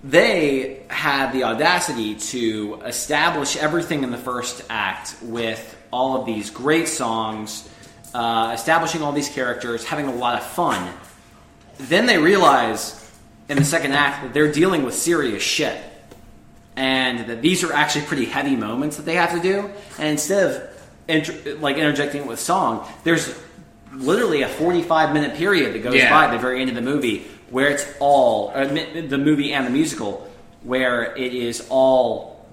They had the audacity to establish everything in the first act with all of these great songs, establishing all these characters, having a lot of fun. Then they realize in the second act that they're dealing with serious shit, and that these are actually pretty heavy moments that they have to do. And instead of interjecting it with song, there's literally a 45-minute period that goes by at the very end of the movie where it's all the movie and the musical, where it is all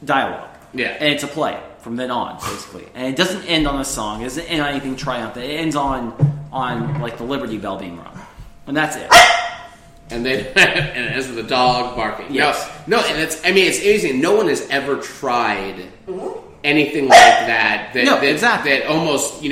dialogue. Yeah, and it's a play from then on, basically. And it doesn't end on a song. It doesn't end on anything triumphant. It ends on the Liberty Bell being rung, and that's it. And then and it ends with a dog barking. Yes. No, and it's amazing. No one has ever tried anything like that. Exactly. That almost, in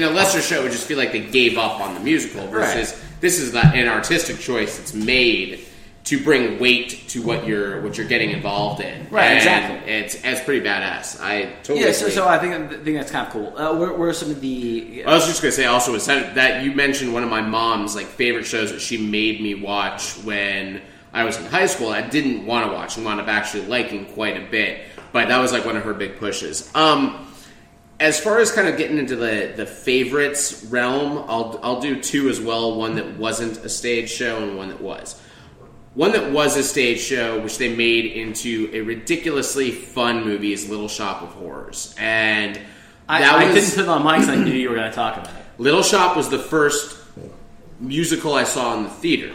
a lesser show, it would just feel like they gave up on the musical. Versus this is an artistic choice that's made to bring weight to what you're getting involved in. Right. And exactly. It's pretty badass. I totally agree. So I think that's kind of cool. What are some of the? I was just going to say also that you mentioned one of my mom's favorite shows that she made me watch when I was in high school. I didn't want to watch and wound up actually liking quite a bit, but that was one of her big pushes. As far as kind of getting into the favorites realm, I'll do two as well. One that wasn't a stage show and one that was. One that was a stage show, which they made into a ridiculously fun movie, is Little Shop of Horrors. And I didn't put it on mic because I knew you were going to talk about it. Little Shop was the first musical I saw in the theater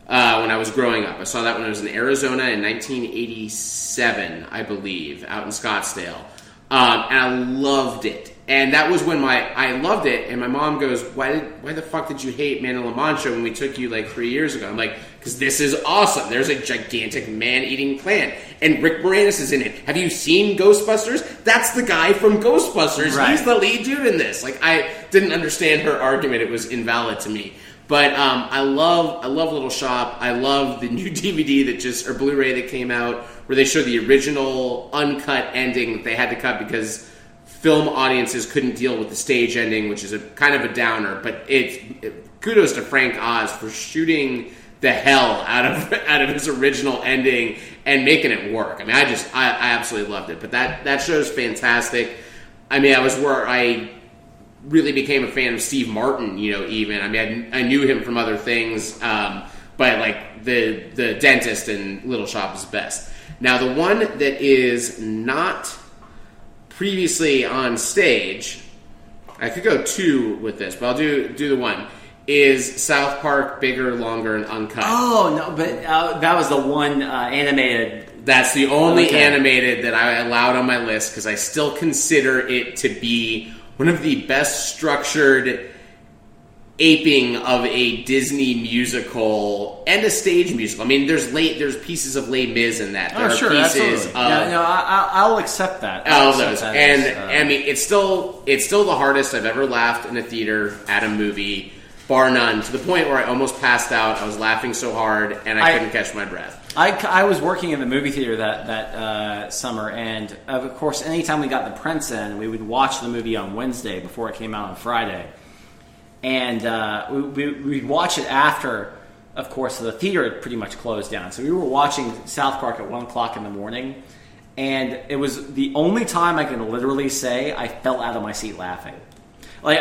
when I was growing up. I saw that when I was in Arizona in 1987, I believe, out in Scottsdale. And I loved it. And that was when I loved it, and my mom goes, why the fuck did you hate Man in La Mancha when we took you 3 years ago? I'm like, because this is awesome. There's a gigantic man-eating plant, and Rick Moranis is in it. Have you seen Ghostbusters? That's the guy from Ghostbusters. Right. He's the lead dude in this. I didn't understand her argument. It was invalid to me. But I love Little Shop. I love the new DVD or Blu-ray that came out where they show the original uncut ending that they had to cut because film audiences couldn't deal with the stage ending, which is a kind of a downer. But kudos to Frank Oz for shooting the hell out of his original ending and making it work. I mean, I absolutely loved it. But that show's fantastic. I mean, I really became a fan of Steve Martin. Even I mean, I knew him from other things, but like the dentist in Little Shop is best. Now, the one that is not previously on stage, I could go 2 with this, but I'll do the one. Is South Park Bigger, Longer, and Uncut? Oh no, but that was the one animated. That's the only animated that I allowed on my list because I still consider it to be one of the best structured aping of a Disney musical and a stage musical. I mean, there's pieces of Les Mis in that. There are pieces absolutely. I'll accept that. All of those, I mean, it's still the hardest I've ever laughed in a theater at a movie. Bar none, to the point where I almost passed out. I was laughing so hard, and I couldn't catch my breath. I was working in the movie theater that summer, and of course, anytime we got the prints in, we would watch the movie on Wednesday before it came out on Friday. And we'd watch it after, of course, the theater had pretty much closed down. So we were watching South Park at 1 o'clock in the morning, and it was the only time I can literally say I fell out of my seat laughing. Like,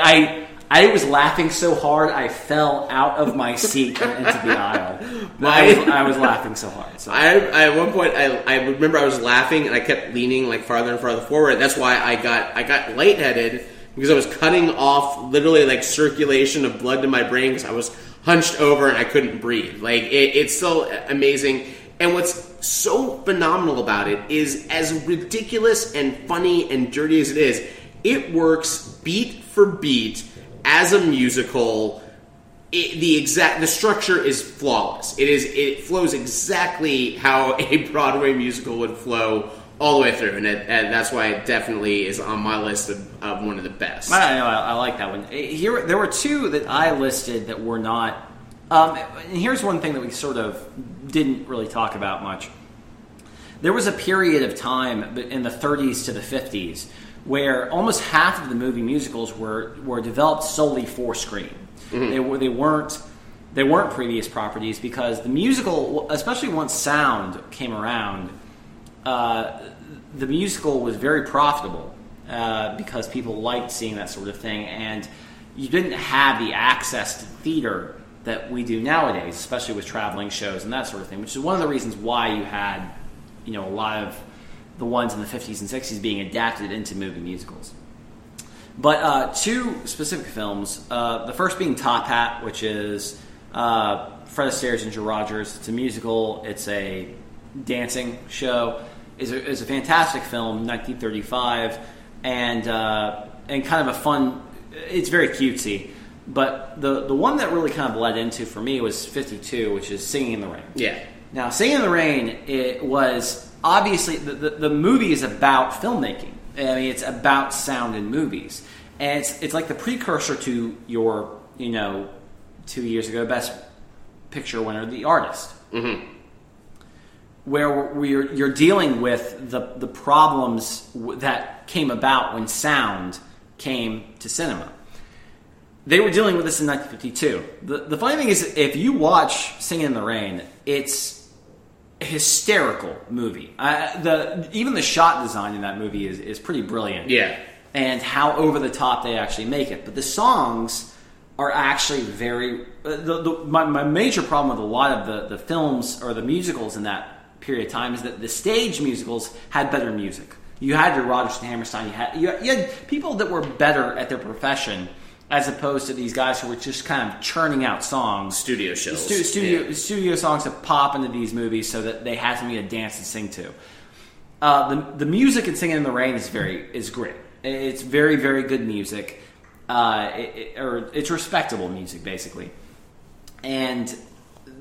I was laughing so hard I fell out of my seat and into the aisle. I was laughing so hard. So. At one point, I remember I was laughing and I kept leaning like farther and farther forward. That's why I got lightheaded because I was cutting off literally like circulation of blood to my brain because I was hunched over and I couldn't breathe. Like it's so amazing. And what's so phenomenal about it is, as ridiculous and funny and dirty as it is, it works beat for beat. As a musical, the structure is flawless. It flows exactly how a Broadway musical would flow all the way through, and that's why it definitely is on my list of one of the best. I know, I like that one. Here, there were 2 that I listed that were not. And here's one thing that we sort of didn't really talk about much. There was a period of time in the 30s to the 50s where almost half of the movie musicals were developed solely for screen. Mm-hmm. They weren't previous properties because the musical, especially once sound came around, the musical was very profitable because people liked seeing that sort of thing, and you didn't have the access to theater that we do nowadays, especially with traveling shows and that sort of thing, which is one of the reasons why you had, a lot of the ones in the 50s and 60s being adapted into movie musicals. But 2 specific films, the first being Top Hat, which is Fred Astaire and Ginger Rogers. It's a musical, it's a dancing show. It's a fantastic film, 1935, and kind of a fun, it's very cutesy. But the one that really kind of led into for me was 52, which is Singing in the Rain. Yeah. Now, Singing in the Rain, it was obviously the movie is about filmmaking. I mean, it's about sound in movies, and it's like the precursor to your 2 years ago Best Picture winner, The Artist, mm-hmm. where you're dealing with the problems that came about when sound came to cinema. They were dealing with this in 1952. The funny thing is, if you watch Singing in the Rain, it's a hysterical movie. Even the shot design in that movie is pretty brilliant. Yeah. And how over the top they actually make it. But the songs are actually very... my major problem with a lot of the films or the musicals in that period of time is that the stage musicals had better music. You had your Rodgers and Hammerstein. You had people that were better at their profession, as opposed to these guys who were just kind of churning out songs. Studio shows. Studio songs to pop into these movies so that they had something to dance and sing to. The music in Singing in the Rain is great. It's very, very good music. It's respectable music, basically. And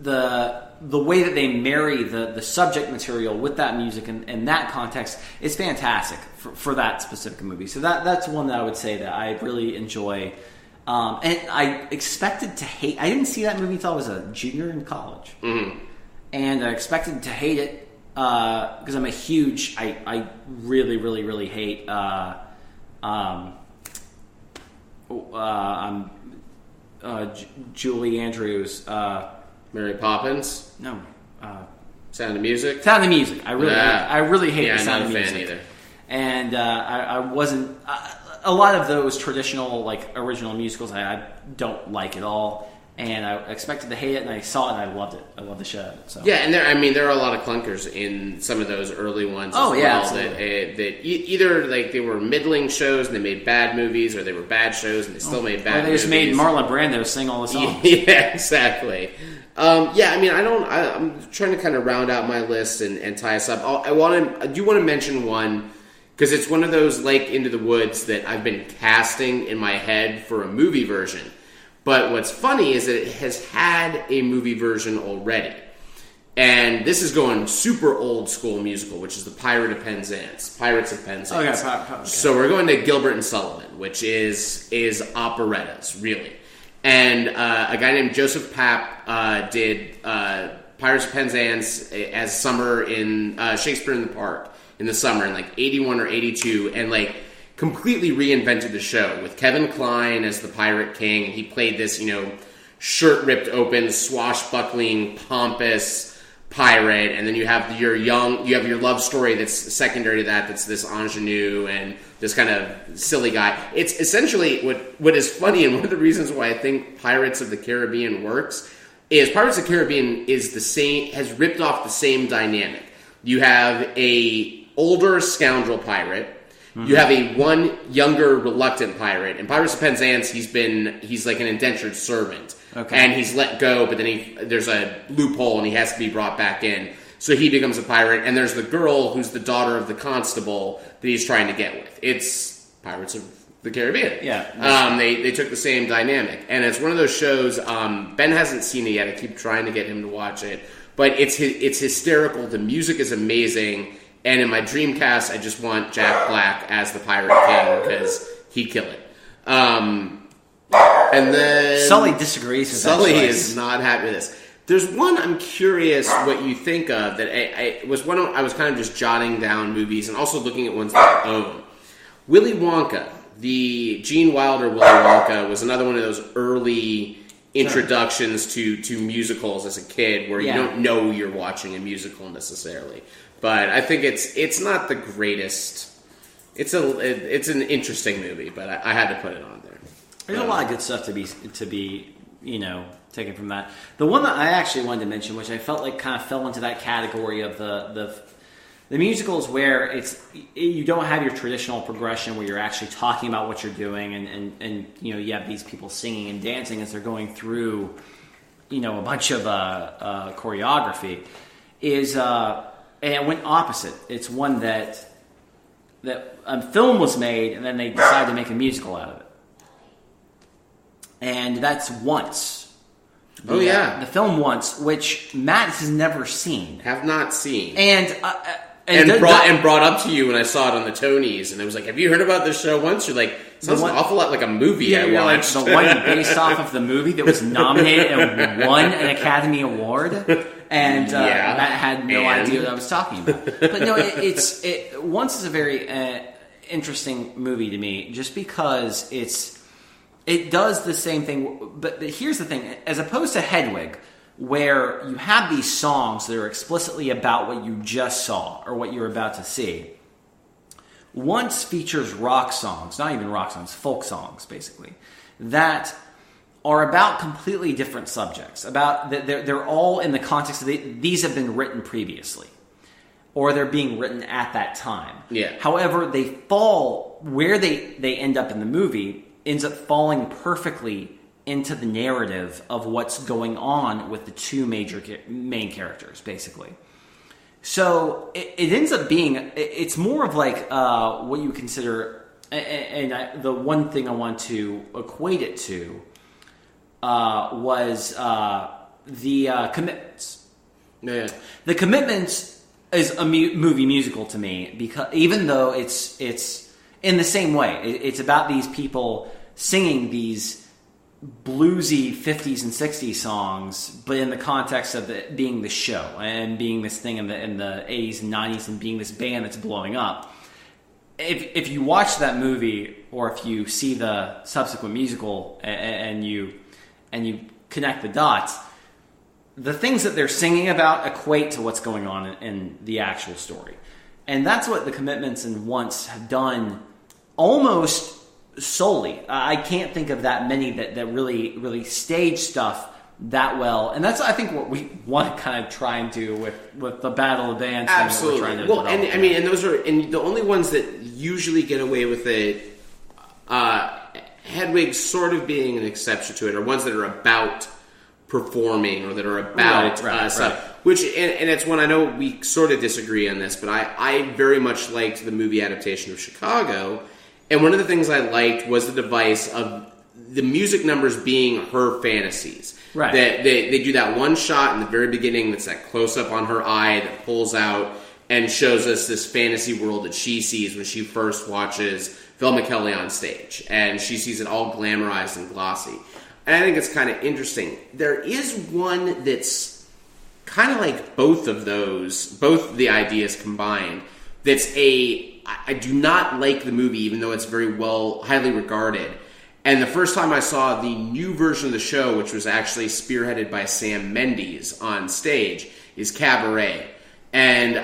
the way that they marry the subject material with that music and that context is fantastic for that specific movie. So that's one that I would say that I really enjoy. And I expected to hate... I didn't see that movie until I was a junior in college. Mm-hmm. And I expected to hate it because I'm a huge... I really, really, really hate Julie Andrews. Mary Poppins. No. Sound of Music. Sound of Music. I really hate the Sound of Music. I'm not a fan either. And I wasn't. A lot of those traditional, like, original musicals, I don't like at all. And I expected to hate it, and I saw it, and I loved it. I love the shit out of it. So. Yeah, and there are a lot of clunkers in some of those early ones. Oh, as yeah, well, that either like they were middling shows and they made bad movies, or they were bad shows and they still made bad. Or they movies. just made Marlon Brando sing all the songs. Yeah, exactly. I'm trying to kind of round out my list and tie us up. I do want to mention one because it's one of those like Into the Woods that I've been casting in my head for a movie version. But what's funny is that it has had a movie version already. And this is going super old school musical, which is the Pirates of Penzance. Oh, yeah. Okay. So we're going to Gilbert and Sullivan, which is operettas, really. And a guy named Joseph Papp did Pirates of Penzance as summer in Shakespeare in the Park in the summer in like 81 or 82, and like completely reinvented the show with Kevin Kline as the Pirate King. And he played this, shirt ripped open, swashbuckling, pompous pirate, and then you have your love story that's secondary to that's this ingenue and this kind of silly guy. It's essentially what is funny, and one of the reasons why I think Pirates of the Caribbean works is Pirates of the Caribbean has ripped off the same dynamic. You have a older scoundrel pirate. You have a one younger reluctant pirate. In Pirates of Penzance, he's like an indentured servant. Okay. And he's let go, but then there's a loophole and he has to be brought back in. So he becomes a pirate, and there's the girl who's the daughter of the constable that he's trying to get with. It's Pirates of the Caribbean. Yeah. They took the same dynamic. And it's one of those shows, Ben hasn't seen it yet. I keep trying to get him to watch it. But it's hysterical. The music is amazing. And in my Dreamcast, I just want Jack Black as the Pirate King because he'd kill it. And then Sully disagrees with Sully that is not happy with this. There's one I'm curious what you think of that I was kind of just jotting down movies and also looking at ones that I own. Willy Wonka, the Gene Wilder Willy Wonka, was another one of those early introductions to musicals as a kid where you don't know you're watching a musical necessarily. But I think it's not the greatest. It's an interesting movie, but I had to put it on there. There's a lot of good stuff to be taken from that. The one that I actually wanted to mention, which I felt like kind of fell into that category of the musicals where you don't have your traditional progression where you're actually talking about what you're doing and you have these people singing and dancing as they're going through a bunch of choreography is. And it went opposite. It's one that a film was made, and then they decided to make a musical out of it. And that's Once. The film Once, which Matt has never seen. Have not seen. And brought up to you when I saw it on the Tonys, and I was like, "Have you heard about this show Once?" You're like, "Sounds an awful lot like a movie I watched." Like the one based off of the movie that was nominated and won an Academy Award. And Matt had no idea what I was talking about. But no, Once is a very interesting movie to me, just because it does the same thing. But here's the thing: as opposed to Hedwig, where you have these songs that are explicitly about what you just saw or what you're about to see, Once features rock songs, not even rock songs, folk songs, basically, that are about completely different subjects. They're all in the context of these have been written previously, or they're being written at that time. Yeah. However, they fall where they end up in the movie ends up falling perfectly into the narrative of what's going on with the two main characters, basically. So it ends up being it's more of like what you consider, the one thing I want to equate it to. Was the Commitments. Yeah. The Commitments is a movie musical to me because even though it's in the same way, it's about these people singing these bluesy 50s and 60s songs, but in the context of it being the show and being this thing in the 80s and 90s and being this band that's blowing up. if you watch that movie, or if you see the subsequent musical, and you connect the dots, the things that they're singing about equate to what's going on in the actual story. And that's what the Commitments and Once have done almost solely. I can't think of that many that really stage stuff that well. And that's, I think, what we want to kind of try and do with the Battle of the Bands. Absolutely. That we're trying to develop. And I mean, and those are, and the only ones that usually get away with it, Hedwig sort of being an exception to it, are ones that are about performing, or that are about stuff. Right. Which, and it's one, I know we sort of disagree on this, but I very much liked the movie adaptation of Chicago, and one of the things I liked was the device of the music numbers being her fantasies. Right. That they do that one shot in the very beginning that's that close-up on her eye that pulls out and shows us this fantasy world that she sees when she first watches Velma Kelly on stage, and she sees it all glamorized and glossy. And I think it's kind of interesting. There is one that's kind of like both of those, both the ideas combined. I do not like the movie, even though it's very highly regarded. And the first time I saw the new version of the show, which was actually spearheaded by Sam Mendes on stage, is Cabaret. And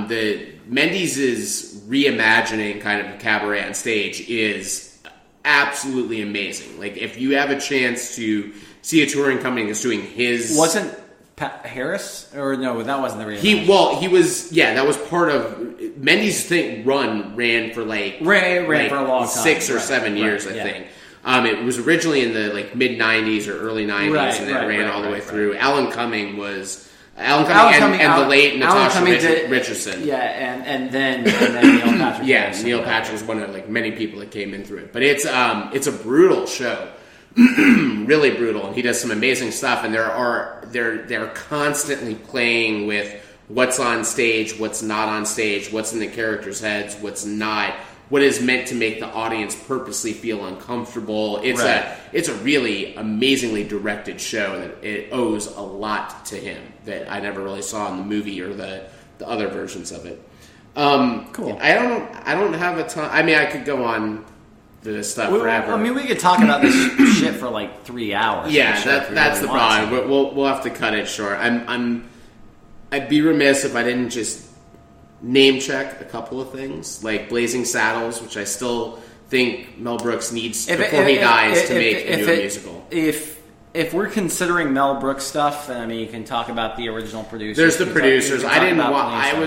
the Mendes' reimagining kind of Cabaret on stage is absolutely amazing. Like, if you have a chance to see a touring company that's doing his... Wasn't Harris? Or no, that wasn't the reimagining. He was... Yeah, that was part of... Mendes' ran for like... Ran for a long time. 6 or 7 years, I think. It was originally in the mid-90s or early 90s, and it ran all the way through. Alan Cumming was... Alan Cumming and the late Natasha Richardson. Yeah, and then Neil Patrick. Yeah, Neil Patrick was one of many people that came in through it. But it's a brutal show. Really brutal. And he does some amazing stuff, and they're constantly playing with what's on stage, what's not on stage, what's in the characters' heads, what's not, what is meant to make the audience purposely feel uncomfortable. It's a really amazingly directed show, and it owes a lot to him that I never really saw in the movie or the other versions of it. Cool. I don't have a ton. I mean, I could go on this stuff forever. I mean, we could talk about this shit for like 3 hours. Yeah, that's the problem. We'll have to cut it short. I'd be remiss if I didn't just name check a couple of things, like Blazing Saddles, which I still think Mel Brooks needs before he dies to make a new musical. If we're considering Mel Brooks stuff, then I mean, you can talk about the original producers. There's the producers. I didn't want.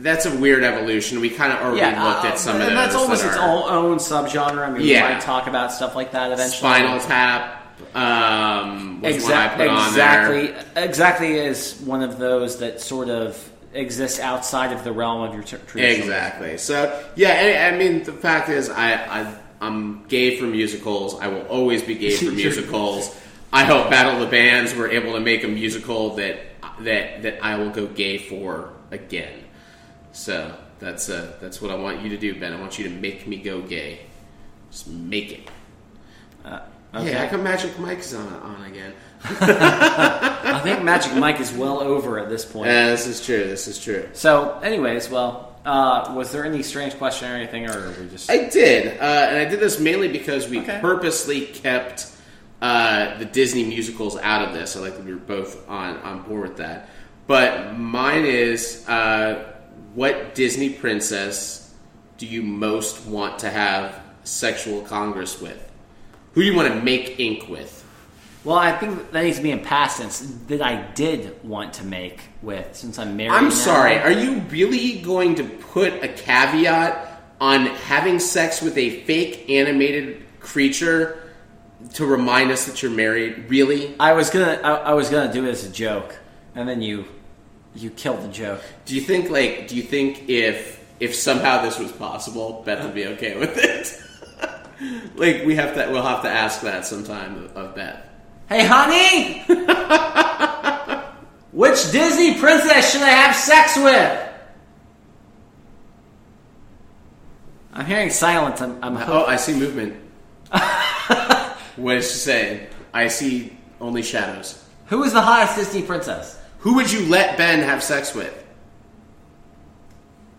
That's a weird evolution. We kind of already looked at some of those. And that's almost its own subgenre. I mean, we might talk about stuff like that eventually. Spinal Tap was one I put on there. Exactly is one of those that sort of exists outside of the realm of your traditional. Exactly. So, yeah, I mean, the fact is, I'm gay for musicals. I will always be gay for musicals. I hope Battle of the Bands were able to make a musical that I will go gay for again. So that's what I want you to do, Ben. I want you to make me go gay. Just make it. Okay. Yeah, how come Magic Mike is on again? I think Magic Mike is well over at this point. Yeah, this is true. So, anyways, was there any strange question or anything, or we just... I did, and I did this mainly because we purposely kept the Disney musicals out of this. I like that we were both on board with that. But mine is, what Disney princess do you most want to have sexual congress with? Who do you want to make ink with? Well, I think that needs to be in past tense, that I did want to make with, since I'm married now. I'm sorry, are you really going to put a caveat on having sex with a fake animated creature to remind us that you're married? Really? I was gonna do it as a joke, and then you killed the joke. Do you think if somehow this was possible, Beth would be okay with it? We'll have to ask that sometime of Beth. Hey, honey! Which Disney princess should I have sex with? I'm hearing silence. I see movement. What is she saying? I see only shadows. Who is the hottest Disney princess? Who would you let Ben have sex with?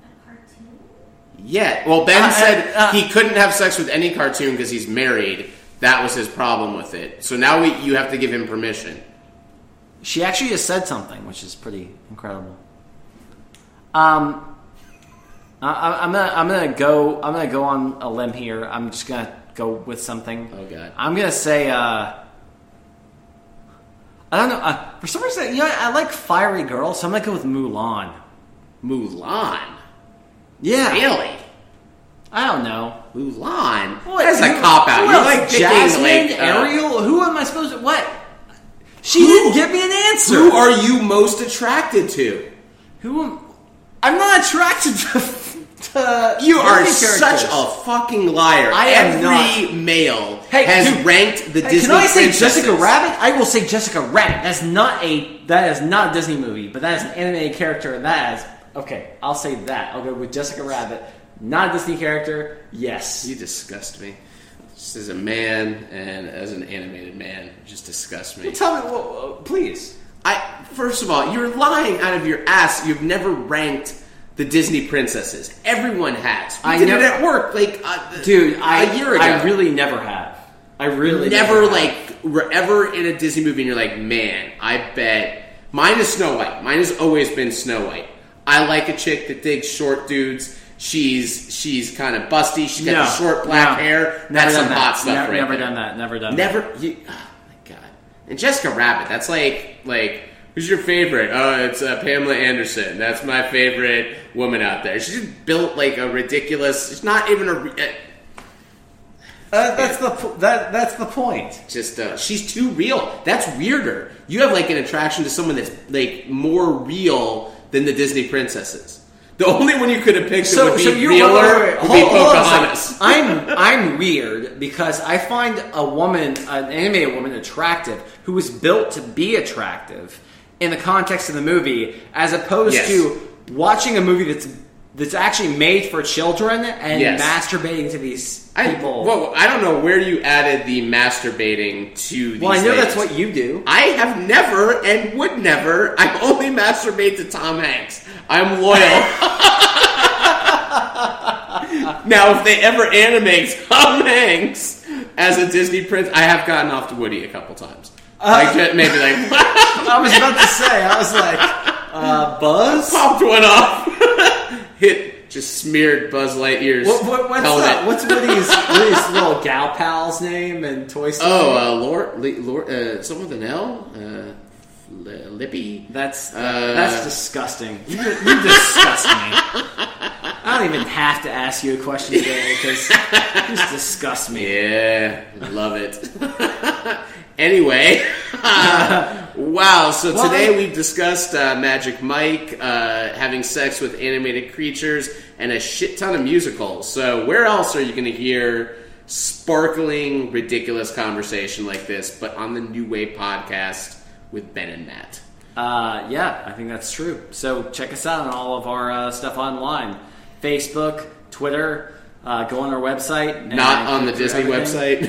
A cartoon? yet. Well, Ben said he couldn't have sex with any cartoon because he's married. That was his problem with it. So now you have to give him permission. She actually just said something, which is pretty incredible. I'm gonna go on a limb here. I'm just gonna go with something. Oh God! I'm gonna say I don't know. For some reason, I like fiery girls, so I'm gonna go with Mulan. Mulan? Yeah. Really? I don't know. Mulan? That's a cop out. You're like picking Jasmine, Ariel. Who am I supposed to? What? She didn't give me an answer. Who are you most attracted to? I'm not attracted to you are such a fucking liar. Every male has ranked the Disney Can I say princesses. Jessica Rabbit? I will say Jessica Rabbit. That is not a Disney movie, but that is an animated character, and that is okay. I'll say that. I'll go with Jessica Rabbit. Not a Disney character. Yes. You disgust me. Just as a man and as an animated man, you just disgust me. Tell me, please. First of all, you're lying out of your ass. You've never ranked the Disney princesses. Everyone has. We did it at work, like a year ago. I really never have. I really never were ever in a Disney movie and you're like, man, I bet mine is Snow White. Mine has always been Snow White. I like a chick that digs short dudes. She's kind of busty. She's got the short black hair. That's some hot stuff, right? Never done that. Never done that. Never. Oh my God. And Jessica Rabbit. That's like who's your favorite? Oh, it's Pamela Anderson. That's my favorite woman out there. She's just built like a ridiculous. She's not even a. That's the point. Just she's too real. That's weirder. You have like an attraction to someone that's like more real than the Disney princesses. The only one you could have picked that would be realer would be Pocahontas. I'm weird because I find an animated woman attractive who was built to be attractive in the context of the movie, as opposed to watching a movie that's actually made for children and masturbating to these people. I don't know where you added the masturbating to these Well, I know ladies. that's what you do. I have never and would never. I only masturbate to Tom Hanks. I'm loyal. Now, if they ever animate Tom Hanks as a Disney prince, I have gotten off to Woody a couple times. Maybe like... I was about to say, I was like, Buzz? Popped one off. Just smeared Buzz Lightyear's helmet. What's Woody's little gal pal's name in Toy Story? Oh, someone with an L? Lippy? That's disgusting. You disgust me. I don't even have to ask you a question today because you just disgust me. Yeah, love it. Anyway, wow. So today we've discussed Magic Mike, having sex with animated creatures, and a shit ton of musicals. So where else are you going to hear sparkling, ridiculous conversation like this but on the New Way podcast with Ben and Matt? Yeah, I think that's true. So check us out on all of our stuff online. Facebook, Twitter, go on our website. Not on the Disney website.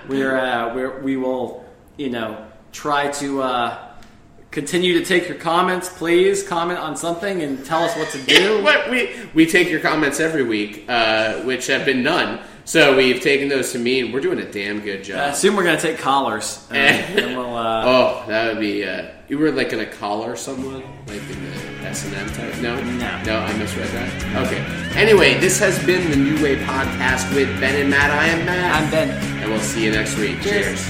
We will, try to continue to take your comments. Please comment on something and tell us what to do. We take your comments every week, which have been none. So we've taken those to mean we're doing a damn good job. Soon we're going to take callers. And we'll, that would be... you were like going to collar someone? Like in the S&M type? No, I misread that. Okay. Anyway, this has been the New Way Podcast with Ben and Matt. I am Matt. I'm Ben. And we'll see you next week. Cheers.